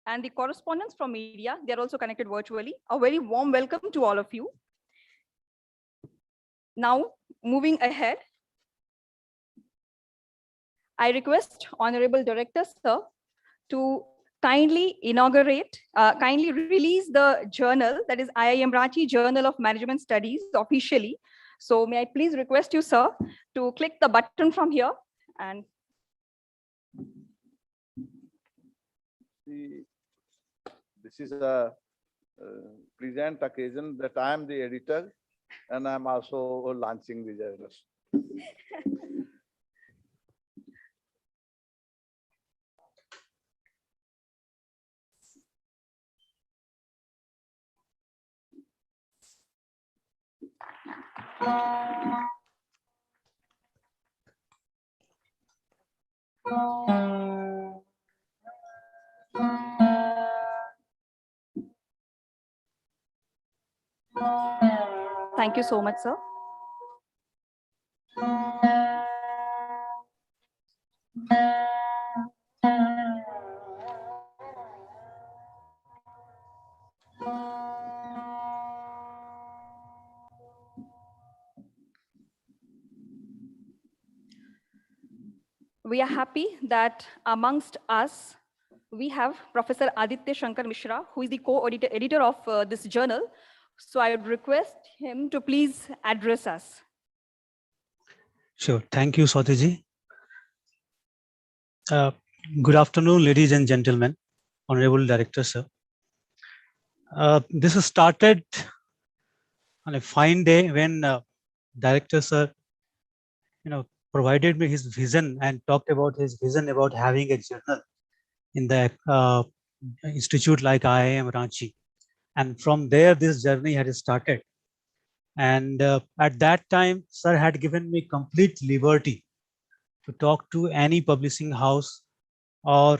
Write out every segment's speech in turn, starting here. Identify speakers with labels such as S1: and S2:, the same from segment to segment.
S1: and the correspondents from media. They're also connected virtually. A very warm welcome to all of you. Now, moving ahead, I request Honorable Director, sir, to kindly release the journal, that is IIM Ranchi Journal of Management Studies officially. So may I please request you, sir, to click the button from here and
S2: this is a present occasion that I am the editor and I'm also launching the journal.
S1: thank you so much, sir. We are happy that amongst us, we have Professor Aditya Shankar Mishra, who is the co-editor of this journal. So I would request him to please address us.
S3: Sure. Thank you, Swatiji. Good afternoon, ladies and gentlemen, Honorable Director, sir. This started on a fine day when Director, sir, provided me his vision and talked about his vision about having a journal in the institute like IIM Ranchi. And from there, this journey had started. And at that time, sir had given me complete liberty to talk to any publishing house or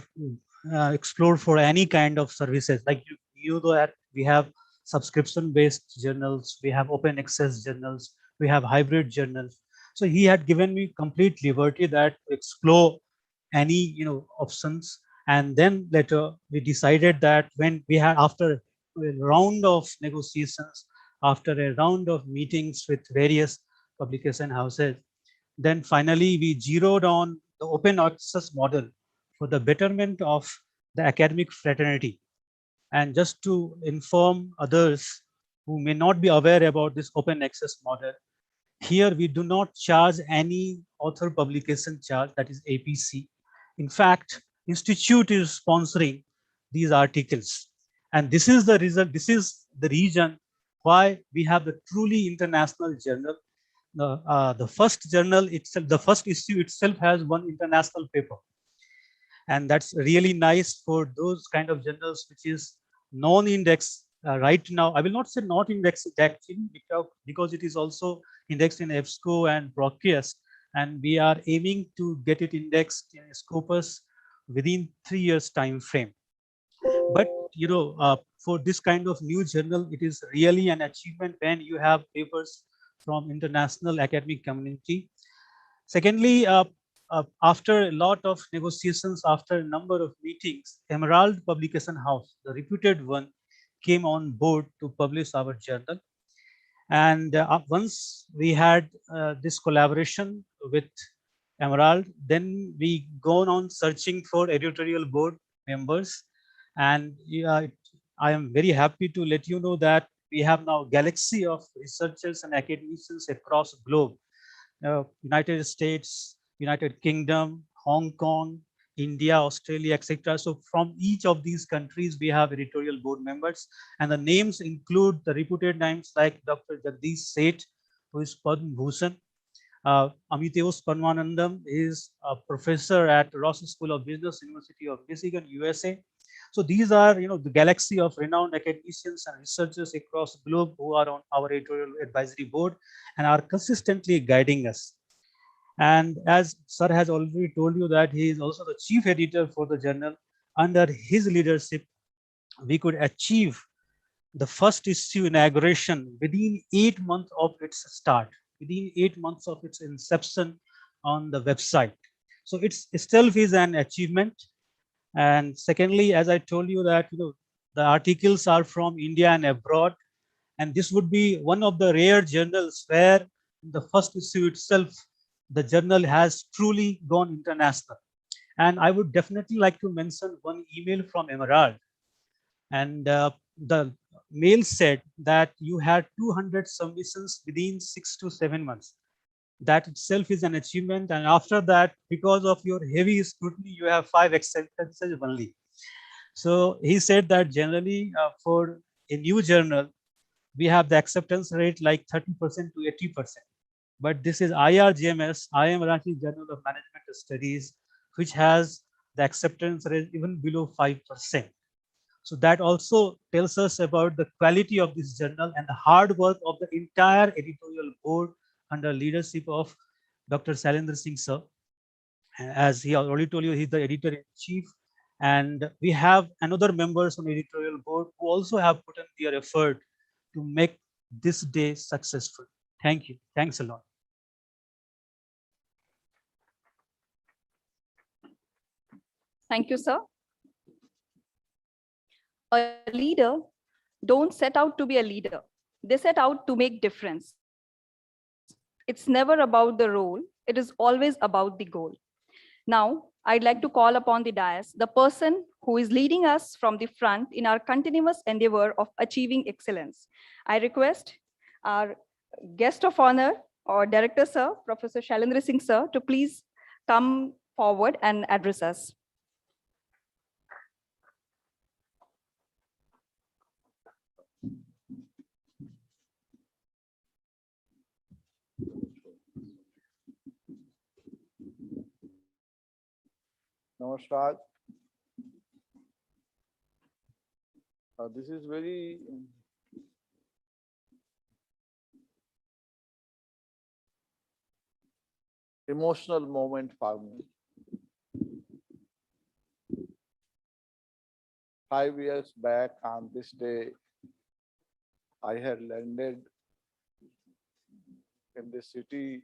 S3: explore for any kind of services. Like you know that we have subscription based journals, we have open access journals, we have hybrid journals. So he had given me complete liberty that to explore any options. And then later we decided that when we had, after a round of negotiations, after a round of meetings with various publication houses, then finally we zeroed on the open access model for the betterment of the academic fraternity. And just to inform others who may not be aware about this open access model, here we do not charge any author publication charge, that is APC. In fact, institute is sponsoring these articles. And this is the result, this is the reason why we have the truly international journal. The first journal itself, the first issue itself has one international paper. And that's really nice for those kind of journals which is non-index right now. I will not say not indexed actually, because it is also indexed in EBSCO and Procreus, and we are aiming to get it indexed in Scopus within 3 years time frame. But for this kind of new journal, it is really an achievement when you have papers from international academic community. Secondly, after a lot of negotiations, after a number of meetings, Emerald Publication House, the reputed one, came on board to publish our journal. And once we had this collaboration with Emerald, then we gone on searching for editorial board members. And I am very happy to let you know that we have now galaxy of researchers and academicians across the globe. United States, United Kingdom, Hong Kong, India, Australia, etc. So from each of these countries, we have editorial board members, and the names include the reputed names like Dr. Jagdish Seth, who is Padma Bhushan. Amiteos Parmanandam is a professor at Ross School of Business, University of Michigan, USA. So these are, the galaxy of renowned academicians and researchers across the globe who are on our editorial advisory board and are consistently guiding us. And as sir has already told you that he is also the chief editor for the journal, under his leadership, we could achieve the first issue inauguration within 8 months of its start, within 8 months of its inception on the website. So it's itself is an achievement. And secondly, as I told you that, the articles are from India and abroad, and this would be one of the rare journals where in the first issue itself, the journal has truly gone international. And I would definitely like to mention one email from Emerald. And the mail said that you had 200 submissions within 6 to 7 months. That itself is an achievement. And after that, because of your heavy scrutiny, you have 5 acceptances only. So he said that generally for a new journal, we have the acceptance rate like 30% to 80%. But this is IRGMS, IIM Ranchi Journal of Management Studies, which has the acceptance rate even below 5%. So that also tells us about the quality of this journal and the hard work of the entire editorial board under leadership of Dr. Shailendra Singh sir. As he already told you, he's the editor-in-chief. And we have another members on editorial board who also have put in their effort to make this day successful. Thank you. Thanks a lot.
S1: Thank you, sir. A leader don't set out to be a leader. They set out to make difference. It's never about the role. It is always about the goal. Now, I'd like to call upon the dais, the person who is leading us from the front in our continuous endeavor of achieving excellence. I request our guest of honor or director, sir, Professor Shailendra Singh, sir, to please come forward and address us.
S2: Namaskar. This is very emotional moment for me. 5 years back on this day, I had landed in the city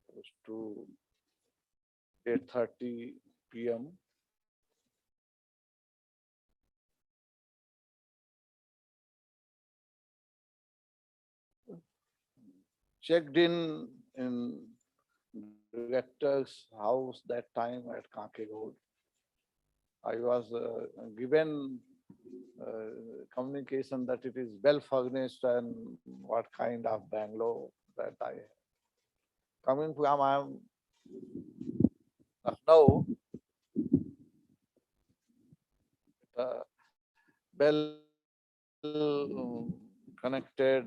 S2: close to 8:30 p.m. Checked in director's house that time at Kanke Road. I was given communication that it is well furnished and what kind of bungalow that I have. Coming from Lucknow, well connected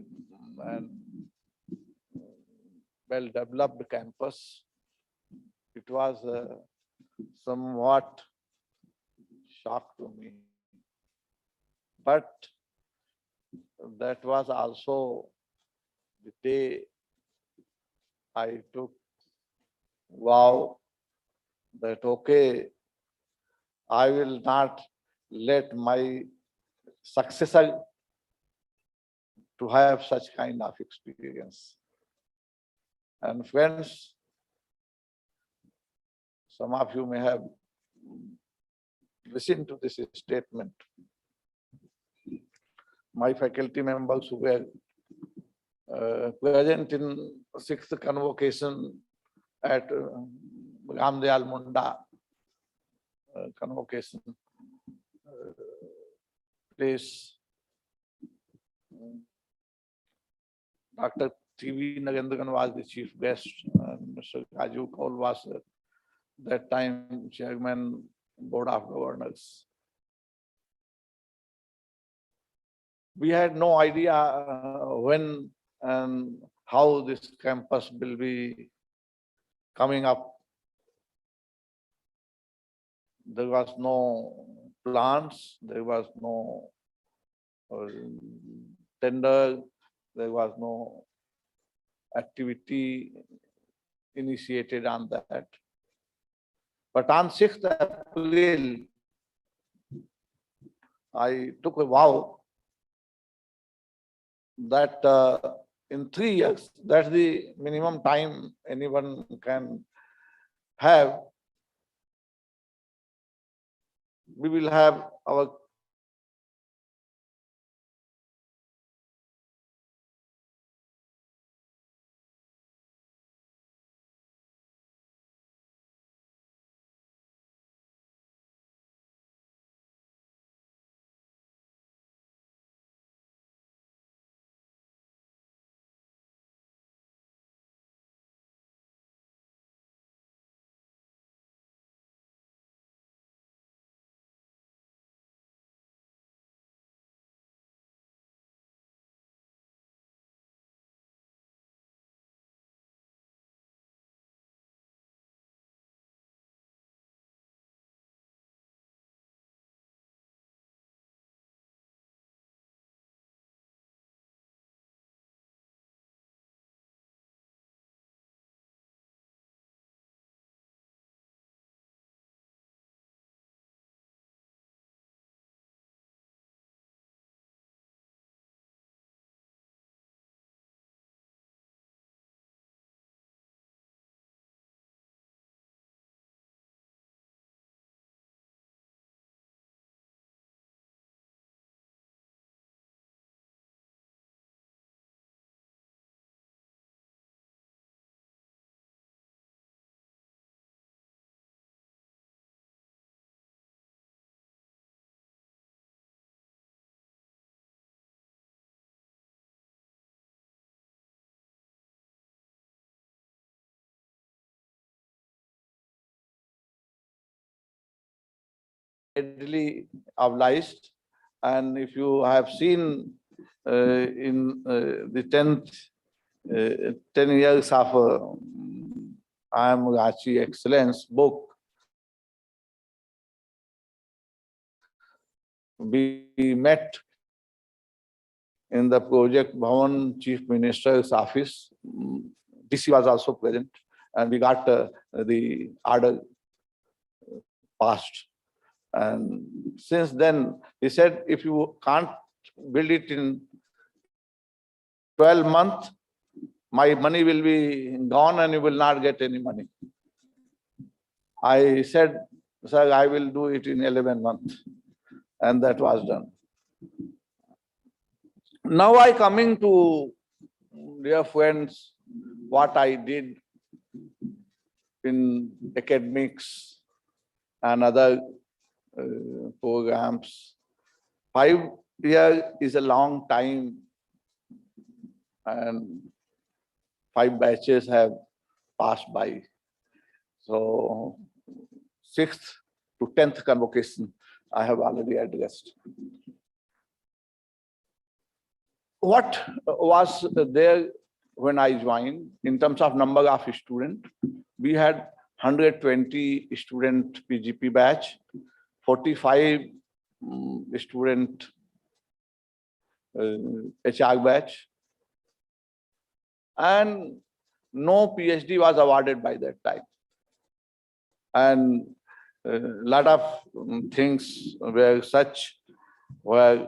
S2: and well developed campus. It was somewhat shock to me. But that was also the day I took vow that, okay, I will not let my successor to have such kind of experience. And friends, some of you may have listened to this statement. My faculty members who were present in 6th convocation at Ramdayal Munda convocation place. Dr. T.V. Narendran was the chief guest, and Mr. Raju Kaul was that time chairman, board of governors. We had no idea when and how this campus will be coming up. There was no plans, there was no tender, there was no activity initiated on that. But on 6th April, I took a vow that in 3 years, that's the minimum time anyone can have, we will have our readily obliged. And if you have seen in the 10 years of IIM Ranchi Excellence book, we met in the Project Bhavan Chief Minister's office. DC was also present, and we got the order passed. And since then, he said, if you can't build it in 12 months, my money will be gone and you will not get any money. I said, sir, I will do it in 11 months. And that was done. Now I coming to, dear friends, what I did in academics and other programs. 5 years is a long time, and 5 batches have passed by. So 6th to 10th convocation I have already addressed. What was there when I joined in terms of number of students? We had 120 student PGP batch, 45 student HR batch, and no PhD was awarded by that time. And a lot of things were such where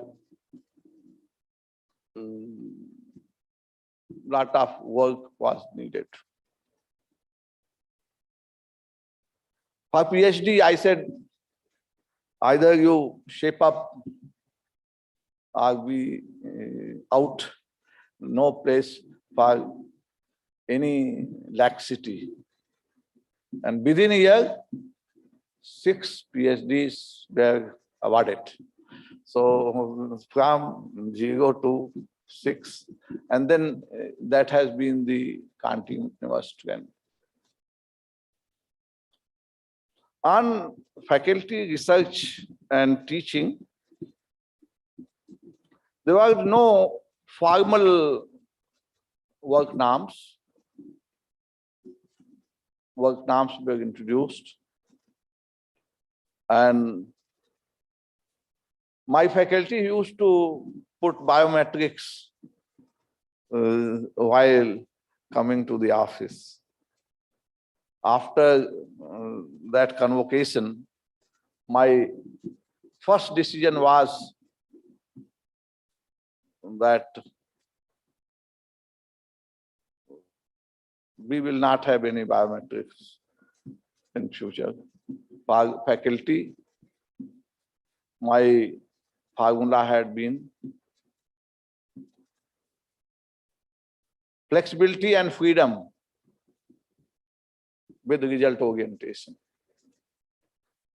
S2: lot of work was needed. For PhD, I said, either you shape up or be out, no place for any laxity. And within a year, 6 PhDs were awarded. So from 0 to 6, and then that has been the continuous trend. On faculty research and teaching, there was no formal work norms. Work norms were introduced, and my faculty used to put biometrics while coming to the office. After that convocation, my first decision was that we will not have any biometrics in future for faculty my formula had been flexibility and freedom with result orientation.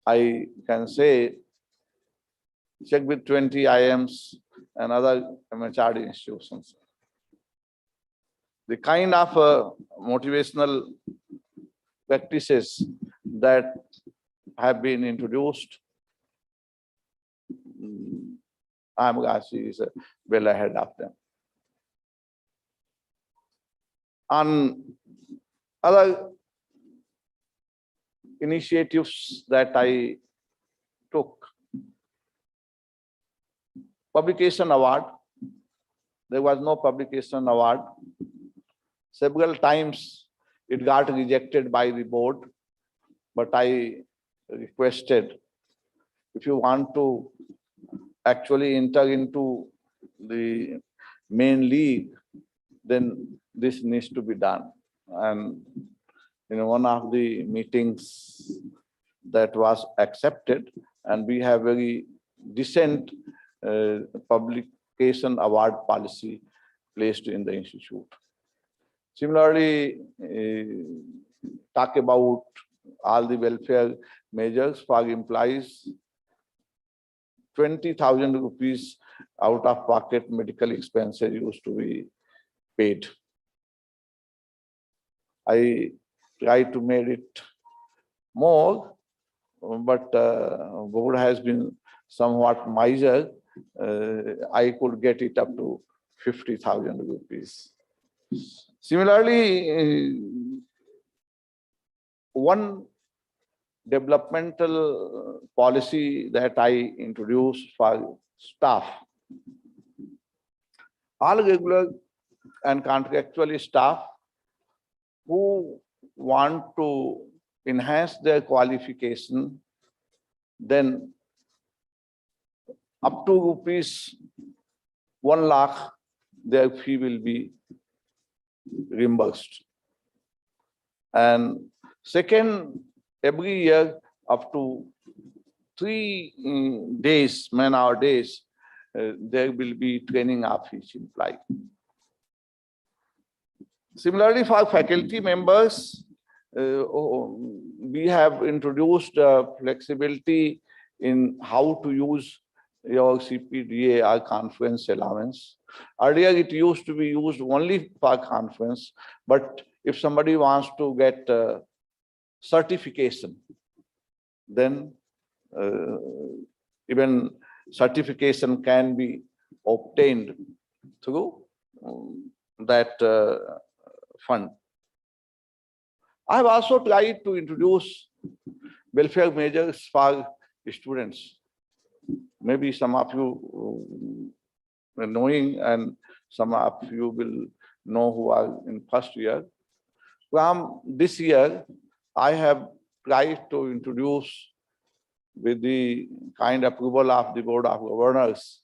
S2: I can say, check with 20 IIMs and other MHRD institutions. The kind of motivational practices that have been introduced, Ranchi is well ahead of them. On other initiatives that I took, publication award, there was no publication award. Several times it got rejected by the board, but I requested, if you want to actually enter into the main league, then this needs to be done. And in one of the meetings that was accepted, and we have very decent publication award policy placed in the institute. Similarly, talk about all the welfare measures for employees. 20,000 rupees out of pocket medical expenses used to be paid. I tried to make it more, but board has been somewhat miser. I could get it up to 50,000 rupees. Similarly, one developmental policy that I introduced for staff, all regular and contractual staff who want to enhance their qualification, then up to rupees 1 lakh, their fee will be reimbursed. And second, every year up to 3 days, man-hour days, there will be training of each employee. Similarly, for faculty members, we have introduced flexibility in how to use your CPDA or conference allowance. Earlier, it used to be used only for conference, but if somebody wants to get certification, then even certification can be obtained through that fund. I have also tried to introduce welfare measures for students. Maybe some of you are knowing, and some of you will know who are in first year. From this year, I have tried to introduce, with the kind approval of the Board of Governors,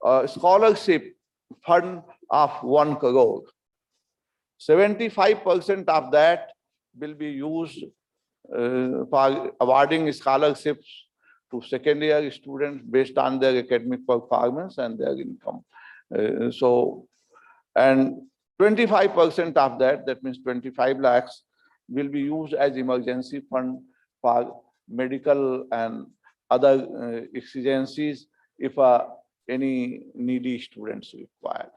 S2: a scholarship fund of 1 crore. 75% of that will be used for awarding scholarships to second year students based on their academic performance and their income. And 25% of that, that means 25 lakhs, will be used as emergency fund for medical and other exigencies if any needy students required.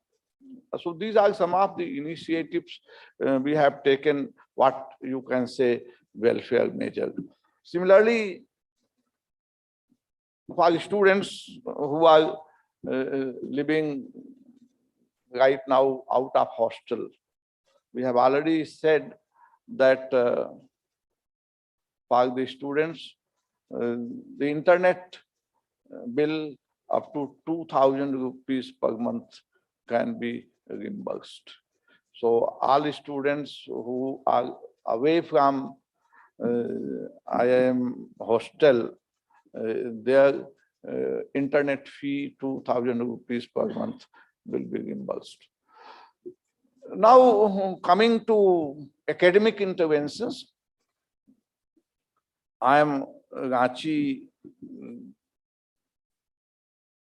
S2: So these are some of the initiatives we have taken, what you can say, welfare measure. Similarly, for students who are living right now out of hostel, we have already said that for the students, the internet bill up to 2,000 rupees per month can be reimbursed. So all students who are away from IIM hostel, their internet fee 2,000 rupees per month will be reimbursed. Now, coming to academic interventions, I am Ranchi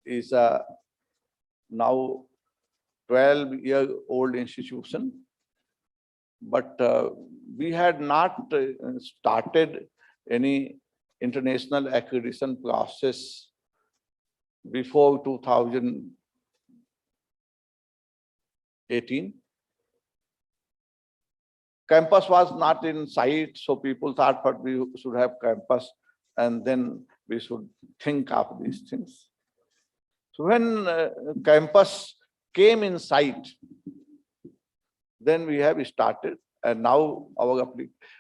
S2: is a now 12-year-old institution, but we had not started any international accreditation process before 2018. Campus was not in sight, so people thought that we should have campus and then we should think of these things. So when campus came in sight, then we have started, and now our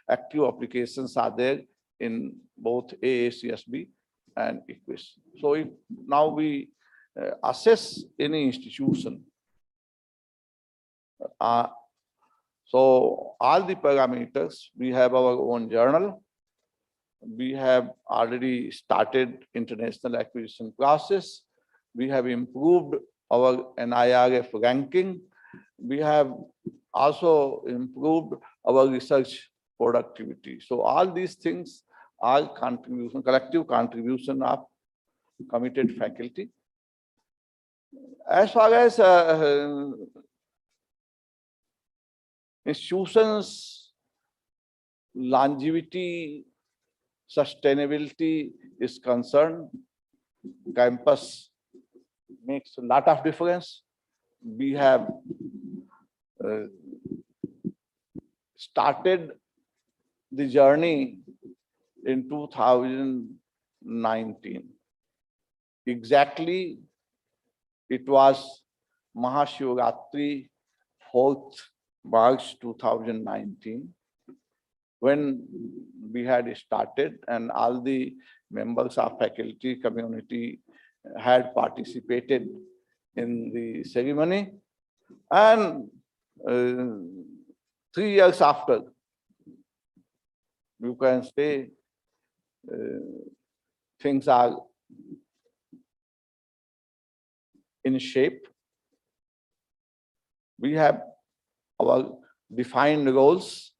S2: active applications are there in both AACSB and IQUIS. So if now we assess any institution, so all the parameters, we have our own journal. We have already started international acquisition process. We have improved our NIRF ranking. We have also improved our research productivity. So all these things are contribution, collective contribution of committed faculty. As far as institutions' longevity, sustainability is concerned, campus makes a lot of difference. We have started the journey in 2019. Exactly, it was Mahashivratri, 4th March 2019, when we had started, and all the members of faculty community had participated in the ceremony. And 3 years after, you can say things are in shape. We have our defined goals.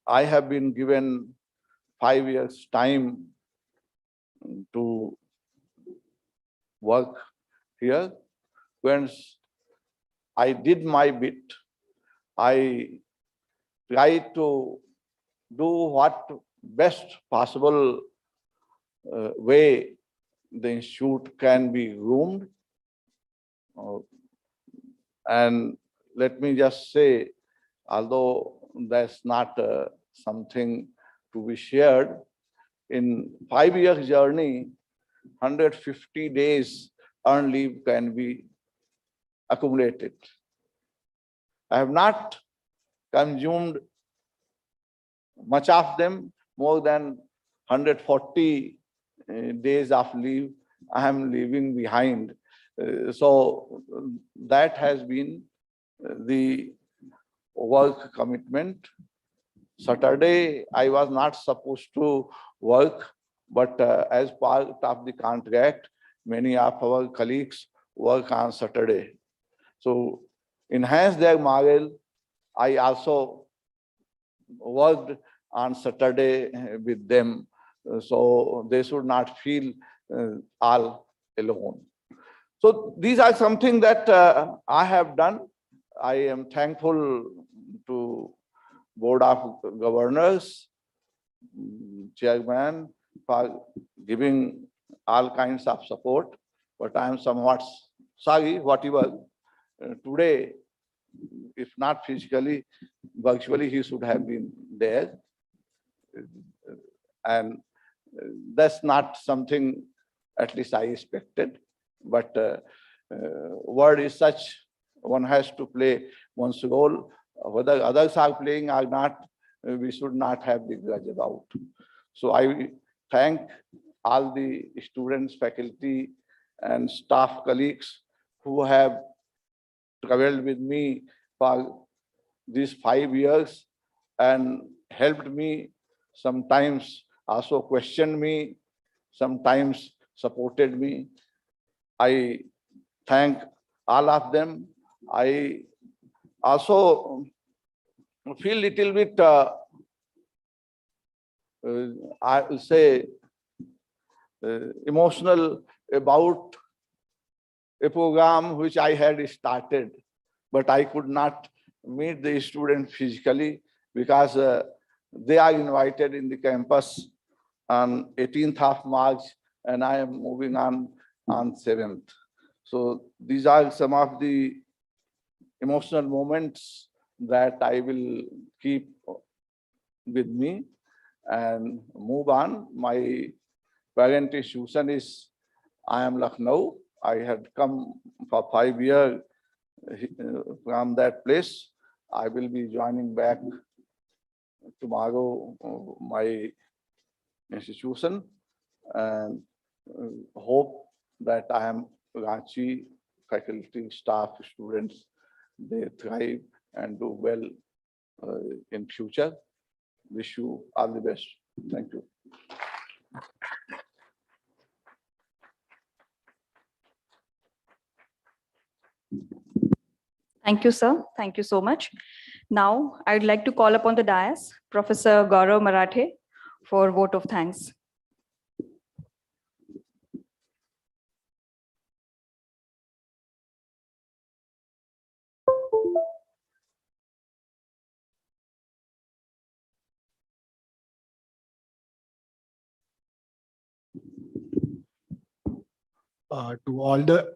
S2: I have been given 5 years time to work here. When I did my bit, I tried to do what best possible way the institute can be groomed. And let me just say, although that's not something to be shared, in 5-year journey, 150 days earned leave can be accumulated. I have not consumed much of them, more than 140 days of leave I am leaving behind. So that has been the work commitment. Saturday, I was not supposed to work, but as part of the contract, many of our colleagues work on Saturday. So enhance their morale, I also worked on Saturday with them, so they should not feel all alone. So these are something that I have done. I am thankful to Board of Governors, Chairman, for giving all kinds of support, but I am somewhat sorry, whatever. Today, if not physically, virtually, he should have been there. And that's not something at least I expected, but word is such, one has to play one's role. Whether others are playing or not, we should not have the grudge about. So I thank all the students, faculty, and staff colleagues who have traveled with me for these 5 years and helped me, sometimes also questioned me, sometimes supported me. I thank all of them. I also feel little bit I will say, emotional about a program which I had started, but I could not meet the students physically because they are invited in the campus on 18th of March, and I am moving on 7th. So these are some of the emotional moments that I will keep with me and move on. My parent institution is IIM Lucknow. I had come for 5 years from that place. I will be joining back tomorrow my institution, and hope that I am Ranchi faculty, staff, students, they thrive and do well in future. Wish you all the best. Thank you.
S1: Thank you, sir. Thank you so much. Now, I'd like to call upon the dais, Professor Gaurav Marathe, for vote of thanks.
S4: To all the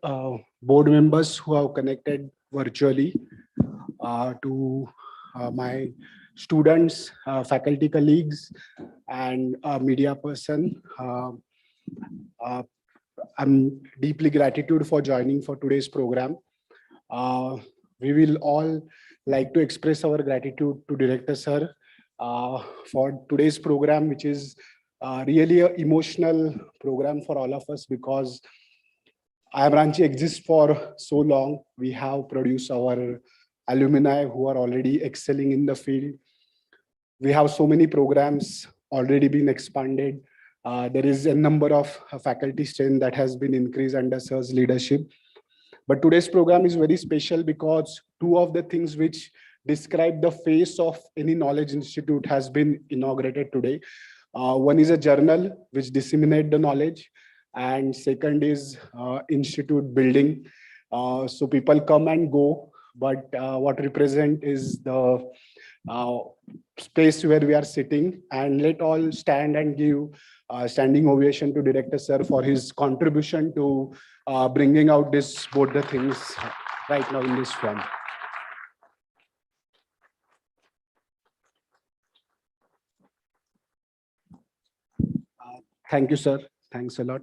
S4: board members who have connected virtually, to my students, faculty colleagues, and media person. I'm deeply gratitude for joining for today's program. We will all like to express our gratitude to Director Sir for today's program, which is really an emotional program for all of us, because IIM Ranchi exists for so long. We have produced our alumni who are already excelling in the field. We have so many programs already been expanded. There is a number of faculty strength that has been increased under Sir's leadership. But today's program is very special because two of the things which describe the face of any knowledge institute has been inaugurated today. One is a journal which disseminate the knowledge, and second is institute building. So people come and go, but what represent is the space where we are sitting. And let all stand and give standing ovation to Director Sir for his contribution to bringing out this both the things right now in this form. Thank you, sir. Thanks a lot.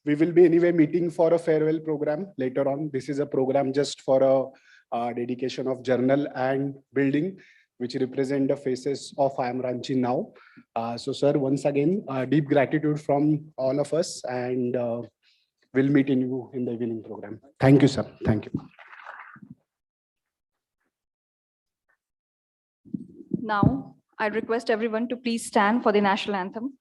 S4: We will be anyway meeting for a farewell program later on. This is a program just for a dedication of journal and building, which represent the faces of IIM Ranchi now. So, sir, once again, deep gratitude from all of us, and we'll meet you in the evening program. Thank you, sir. Thank you.
S1: Now, I request everyone to please stand for the national anthem.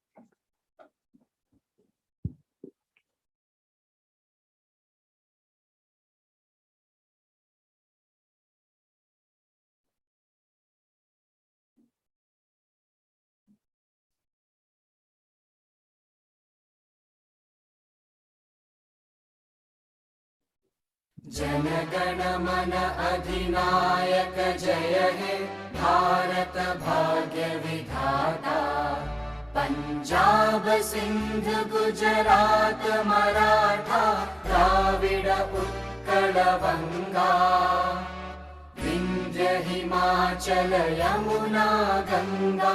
S5: Jana Gana मन अधिनायक जय हे भारत भाग्य विधाता पंजाब सिंध गुजरात मराठा द्राविड उत्कल बंगा विंध्य हिमाचल यमुना गंगा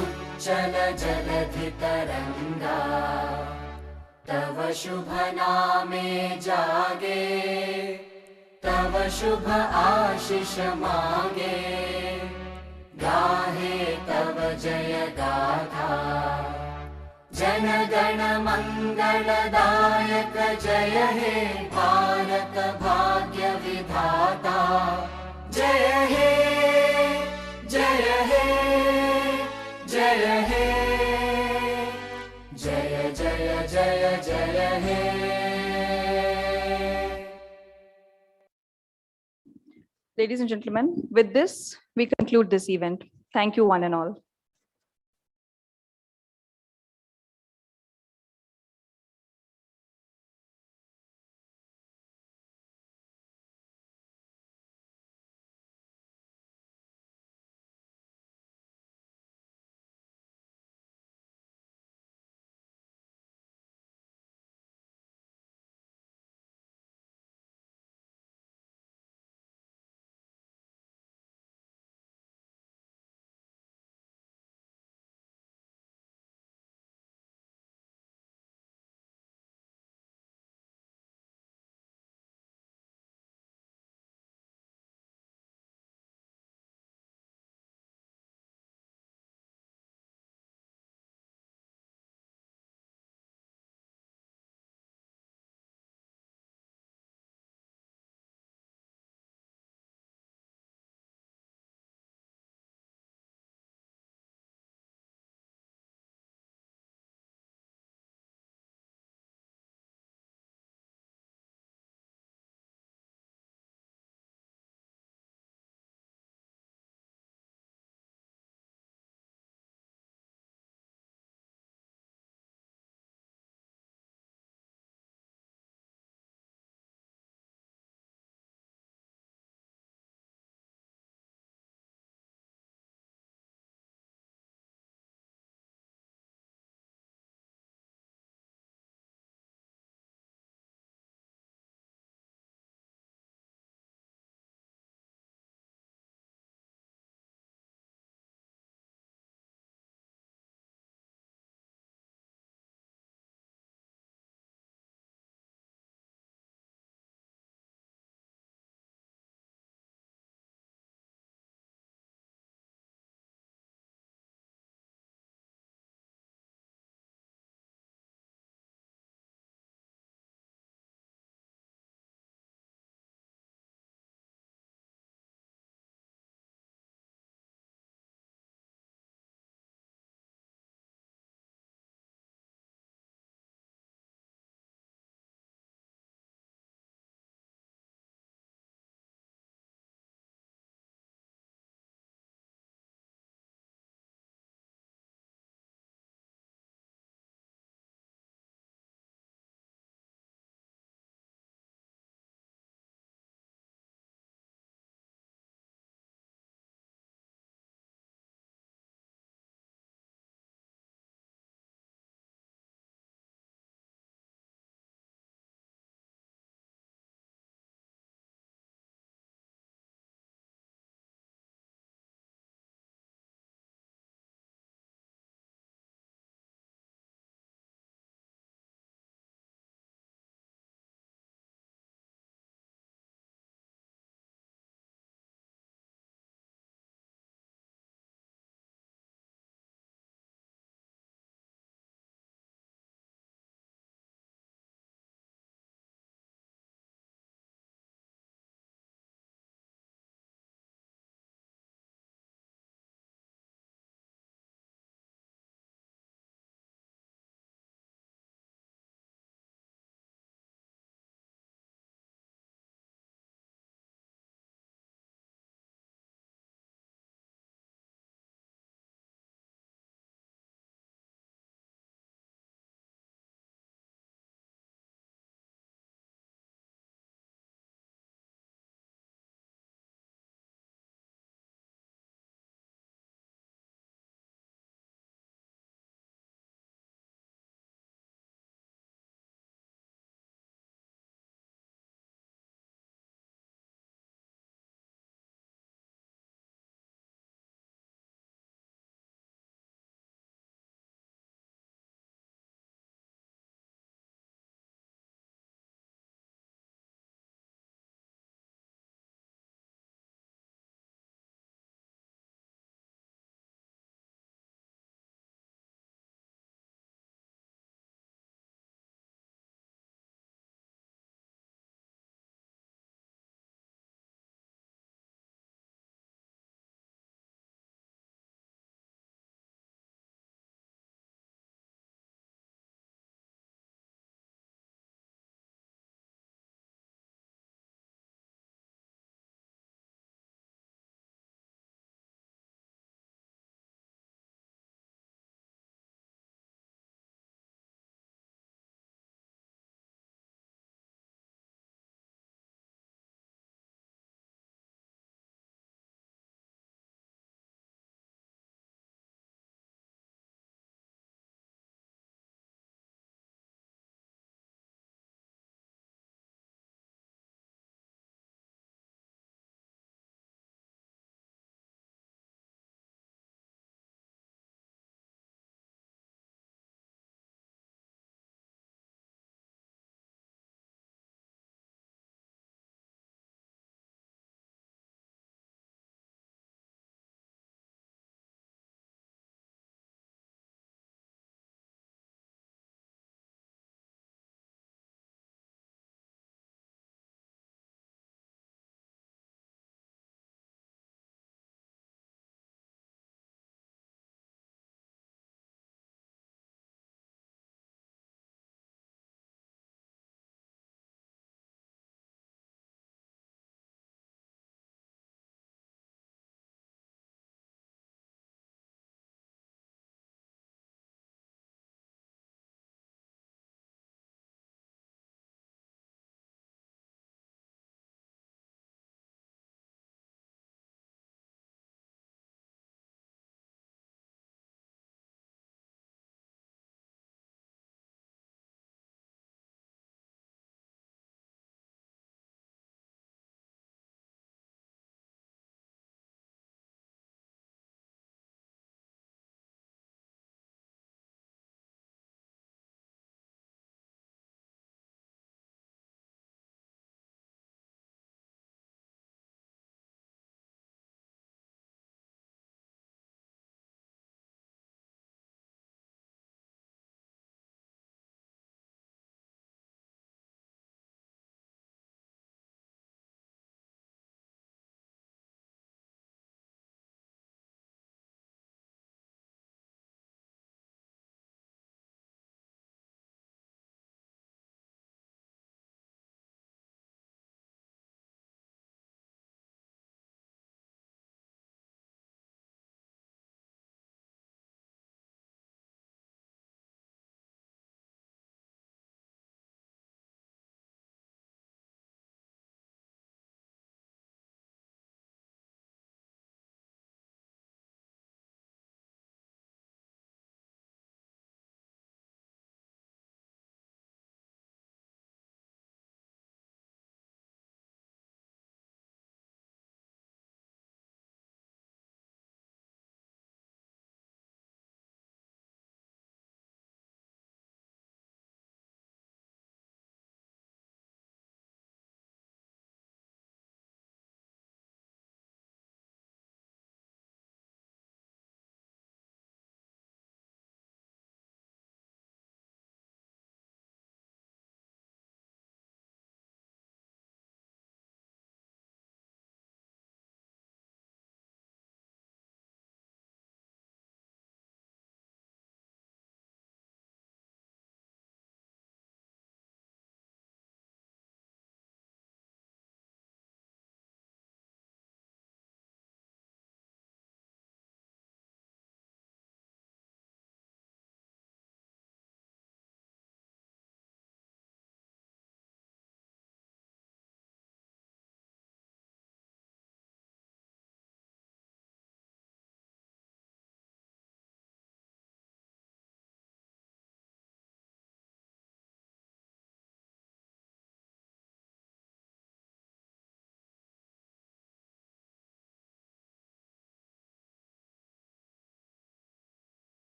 S5: उच्चल जलधि तरंगा तव शुभ नामे जागे तव शुभ आशीष मांगे गाहे तव जय गाथा जन गण मंगलदायक जय हे भारत भाग्य विधाता जय हे जय हे जय हे जय जय जय जय हे.
S1: Ladies and gentlemen, with this, we conclude this event. Thank you, one and all.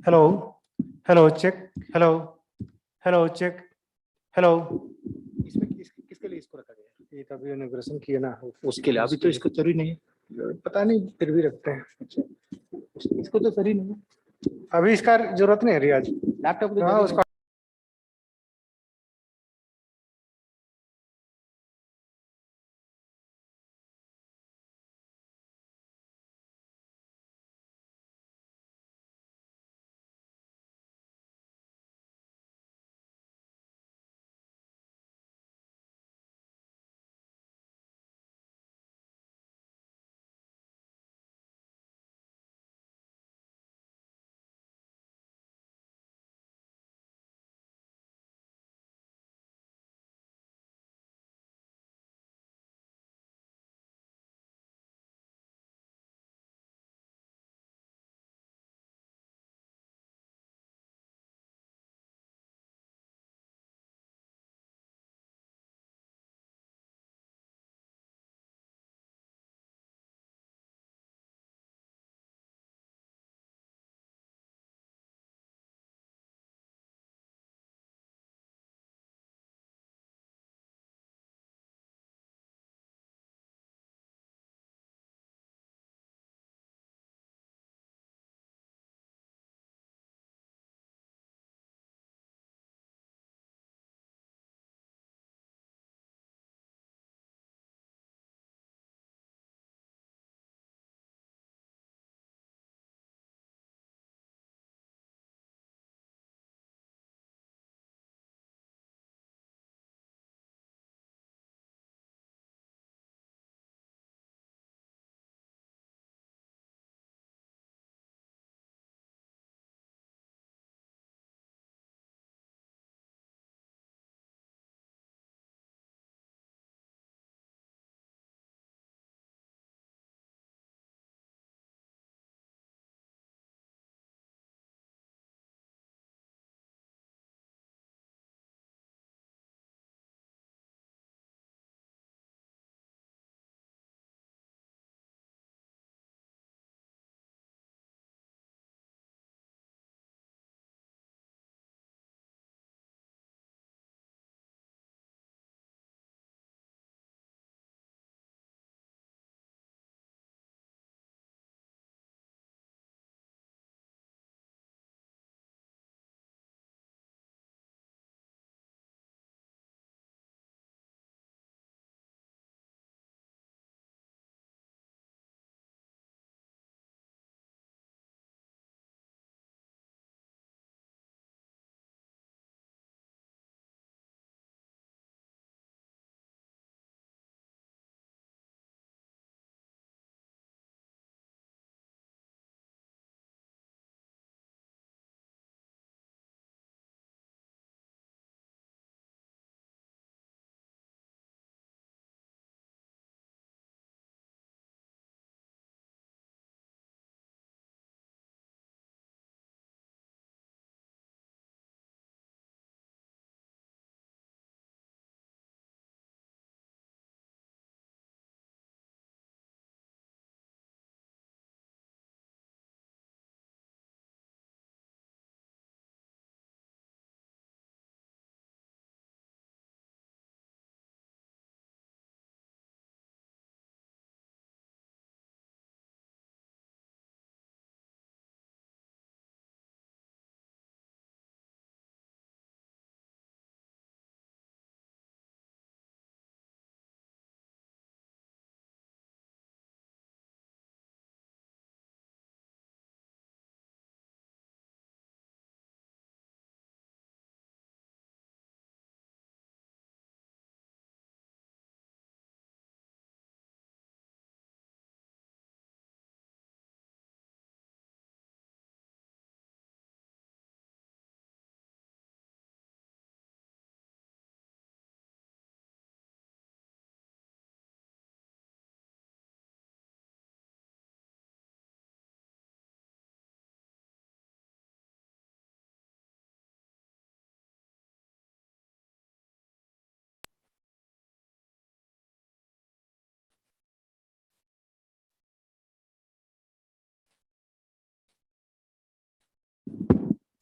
S6: Hello hello check hello hello check hello
S4: इसमें किसके लिए इसको रखा गया?
S6: ये तो अभी इनॉग्रेशन किया ना उसके लिए अभी तो इसको जरूरी नहीं है
S4: पता नहीं, फिर भी रखते हैं।
S6: इसको तो जरूरी नहीं है अभी इसका जरूरत नहीं है रियाज
S4: लैपटॉप
S6: हाँ उसका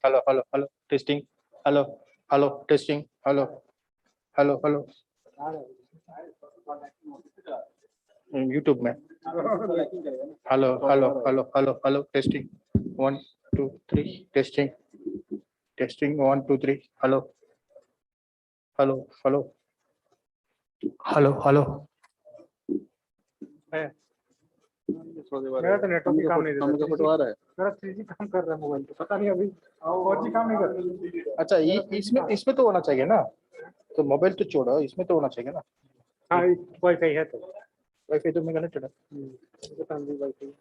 S7: Hello, hello, hello, testing. Hello, hello, testing. Hello, hello, hello. YouTube में. Hello, hello, hello, hello, hello, testing. 1, 2, 3, testing. Testing 1, 2, 3. Hello, hello, hello, hello, hello.
S6: मेरा तो नेटवर्क ही काम नहीं देता, 3G मेरा 3G काम कर रहा है मोबाइल पे, पता नहीं अभी 4G काम नहीं कर रहा।
S7: अच्छा, इसमें तो होना चाहिए ना. तो मोबाइल तो छोड़ो, इसमें तो होना चाहिए ना.
S6: हाँ, वाईफाई है तो
S7: वाईफाई तो मैं कनेक्टेड है.
S6: Wifi.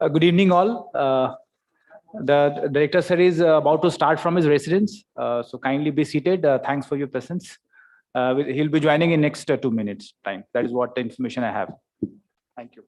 S8: Good evening, all. The director sir is about to start from his residence, so kindly be seated. Thanks for your presence. He'll be joining in next 2 minutes time. That is what the information I have. Thank you.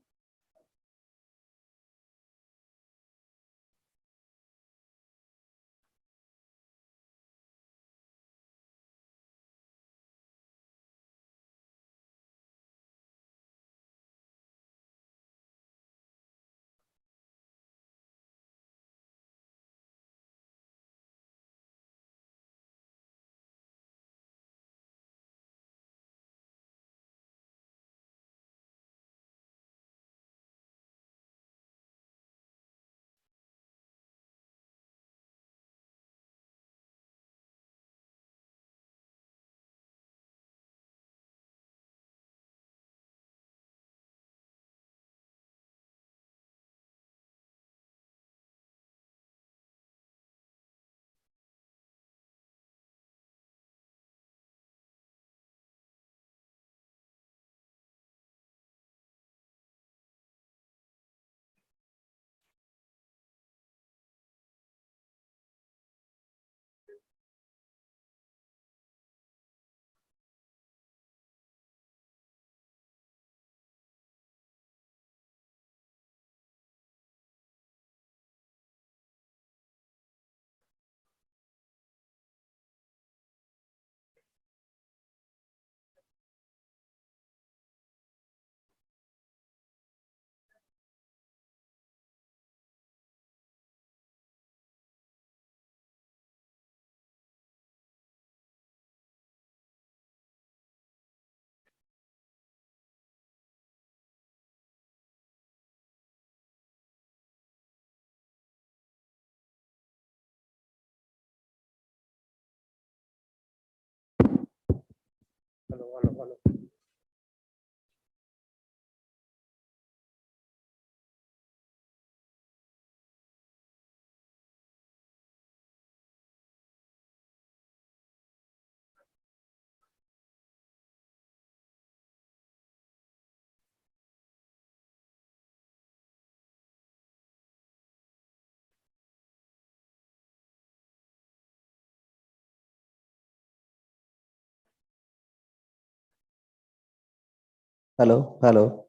S9: Hello, hello.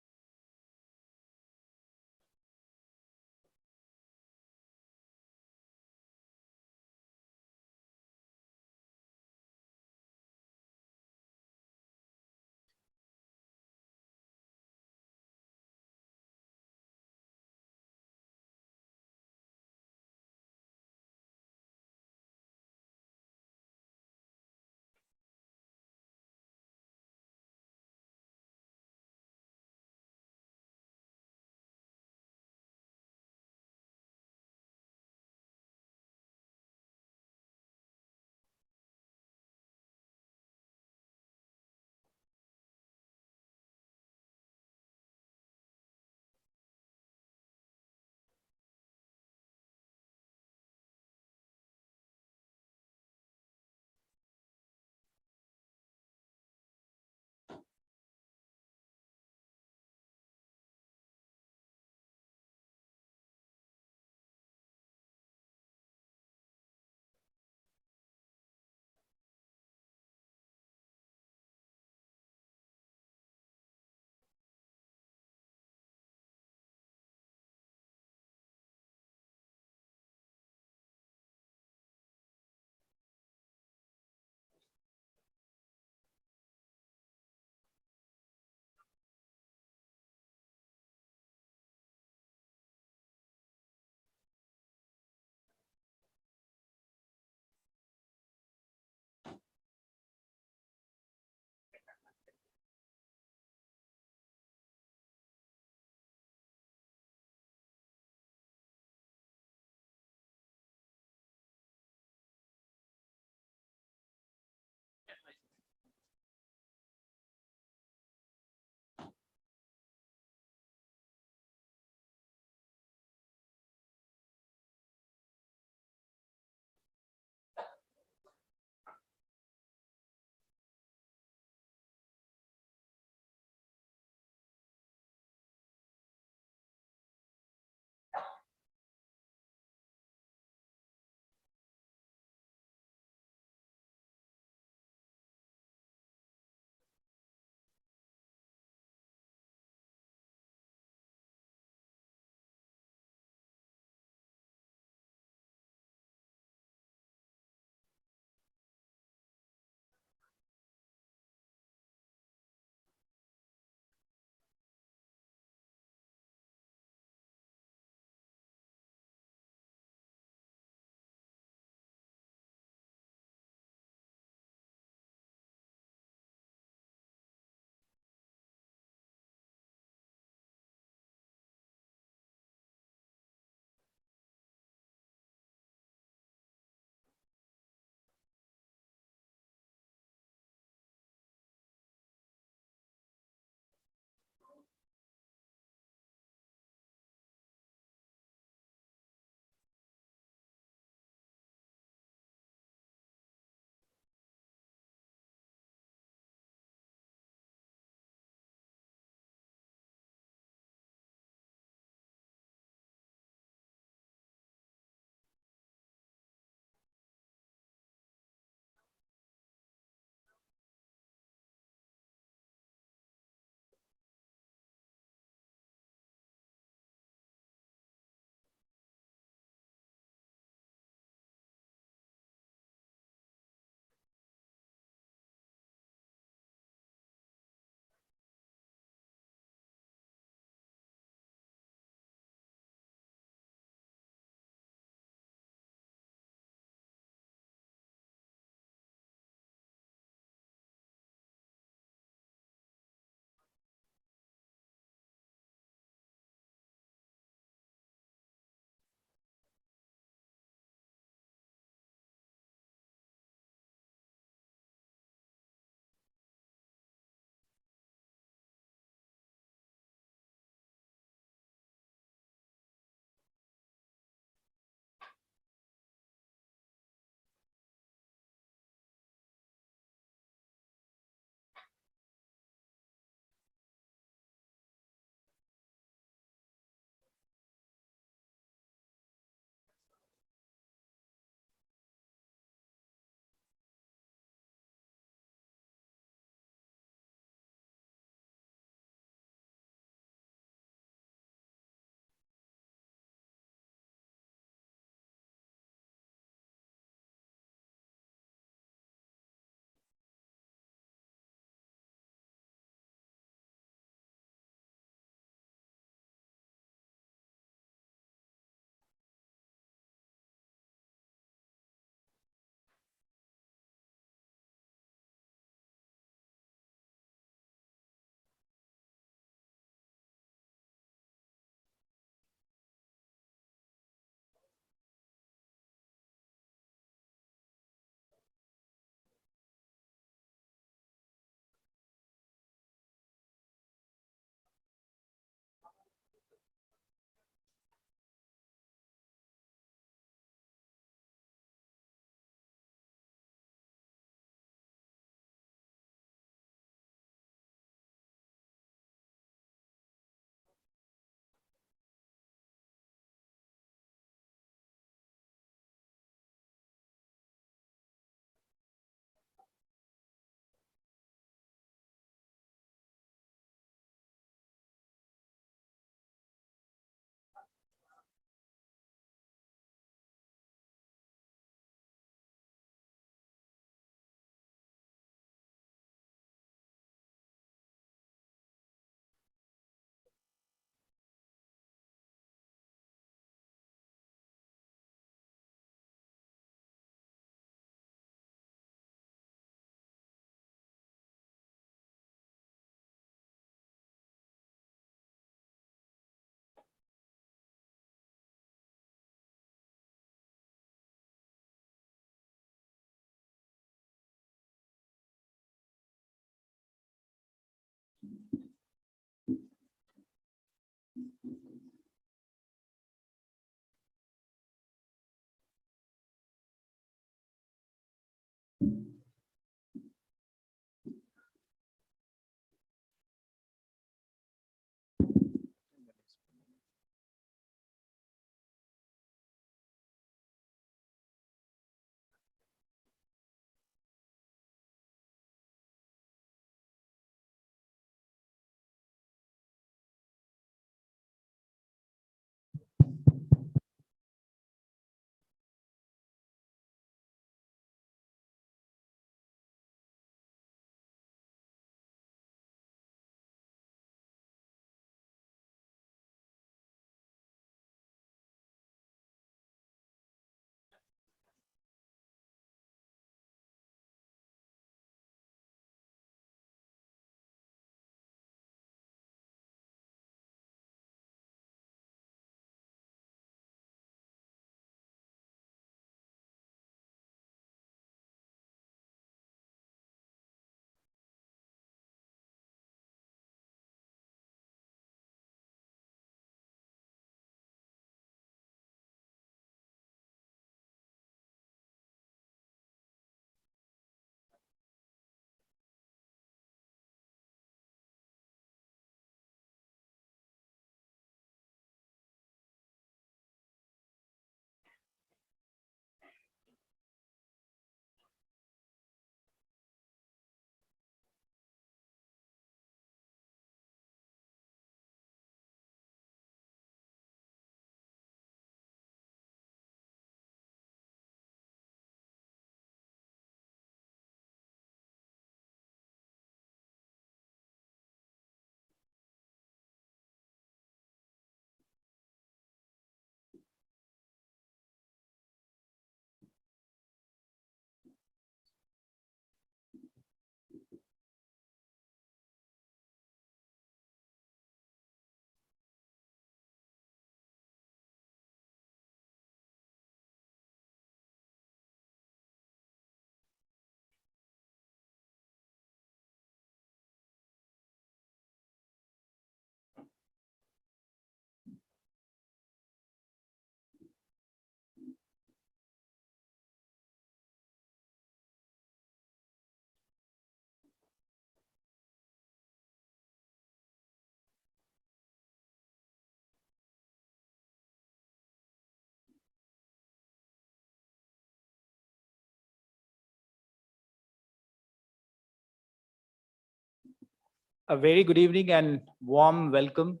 S8: A very good evening and warm welcome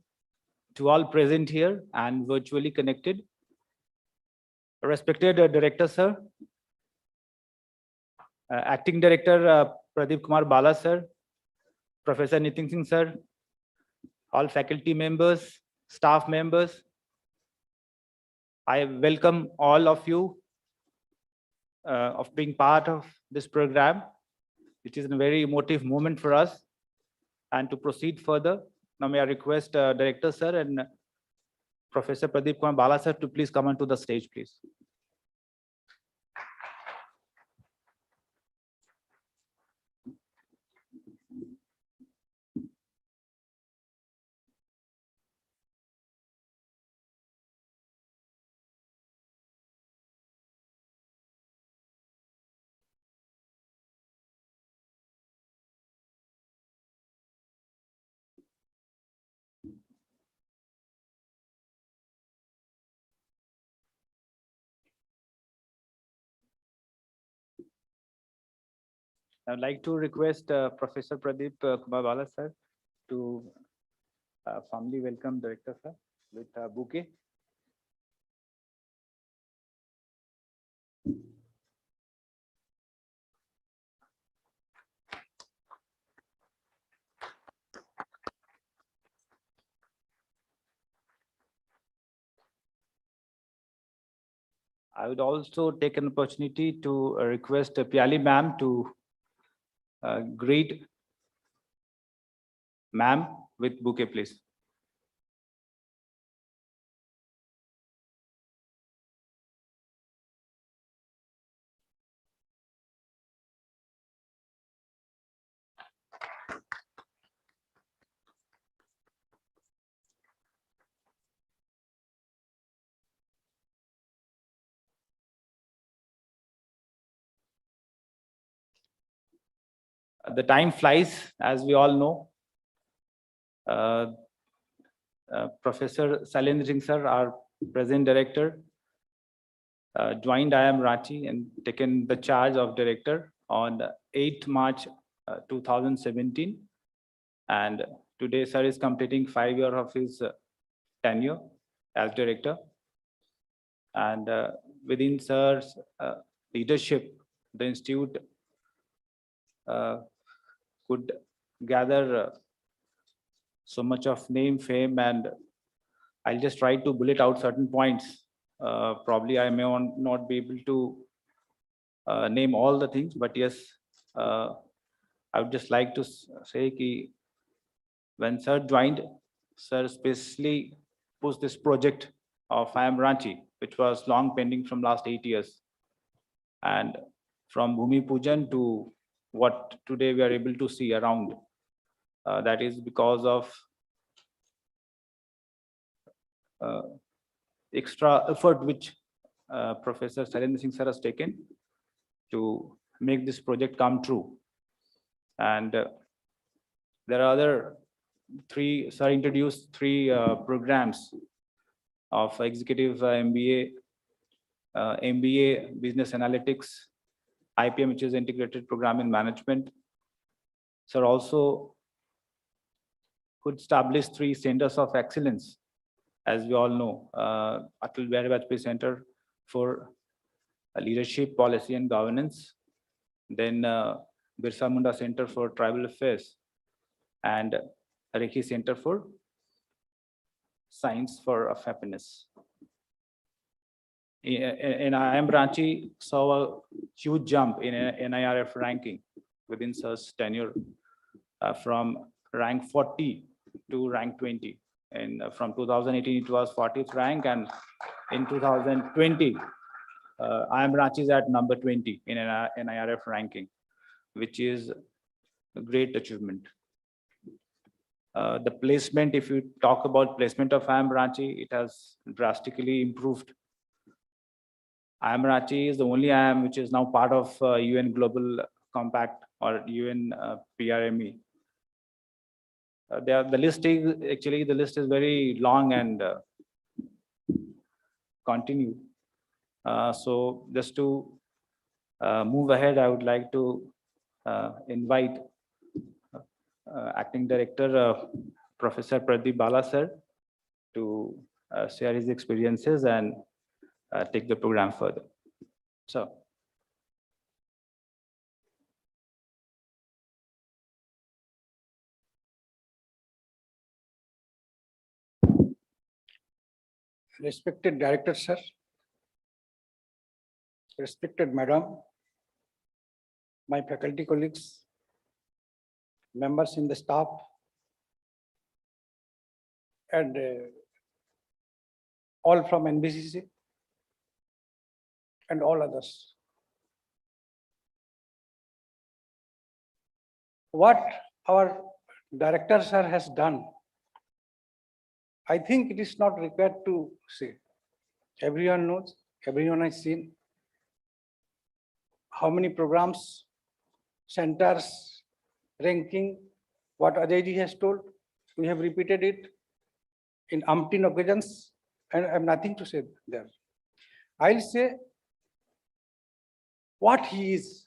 S8: to all present here and virtually connected. Respected Director, sir, Acting Director Pradeep Kumar Bala, sir, Professor Nitin Singh, sir, all faculty members, staff members, I welcome all of you of being part of this program, which is a very emotive moment for us. And to proceed further, now may I request Director, sir, and Professor Pradeep Kumar Bala, sir, to please come onto the stage, please. I would like to request Professor Pradeep Kumar Bala, sir, to formally welcome Director, sir, with a bouquet. I would also take an opportunity to request Piali ma'am to greet ma'am with bouquet, please. The time flies, as we all know. Professor Sailendra Singh, sir, our present director, joined IIM Ranchi and taken the charge of director on 8th March 2017. And today, sir is completing 5 years of his tenure as director. And within sir's leadership, the institute could gather so much of name, fame, and I'll just try to bullet out certain points. Probably I may not be able to name all the things, but yes, I would just like to say that when sir joined, sir especially pushed this project of IIM Ranchi, which was long pending from last 8 years. And from Bhumi Pujan to what today we are able to see around, that is because of extra effort which Professor Sailendra Singh sir has taken to make this project come true. And there are other sir introduced three programs of executive MBA, MBA Business Analytics, IPM, which is Integrated Program in Management. Sir also could establish 3 centers of excellence, as we all know, Atal Bihari Vajpayee Center for Leadership, Policy and Governance, then Birsa Munda Center for Tribal Affairs, and Rekhi Center for Science of Happiness. In IIM Ranchi saw a huge jump in NIRF ranking within sir's tenure, from rank 40 to rank 20. And from 2018 it was 40th rank, and in 2020 IIM Ranchi is at number 20 in NIRF ranking, which is a great achievement. The placement, if you talk about placement of IIM Ranchi, it has drastically improved. IIM Ranchi is the only IIM which is now part of UN Global Compact or UN PRME. The list is very long and continue. So just to move ahead, I would like to invite Acting Director, Professor Pradeep Bala sir, to share his experiences and take the program further. So.
S9: Respected Director Sir, respected Madam, my faculty colleagues, members in the staff, and all from NBCC and all others. What our Director Sir has done, I think it is not required to say. Everyone knows, everyone has seen how many programs, centers, ranking, what Ajayji has told. We have repeated it in umpteen occasions, and I have nothing to say there. I'll say what he is.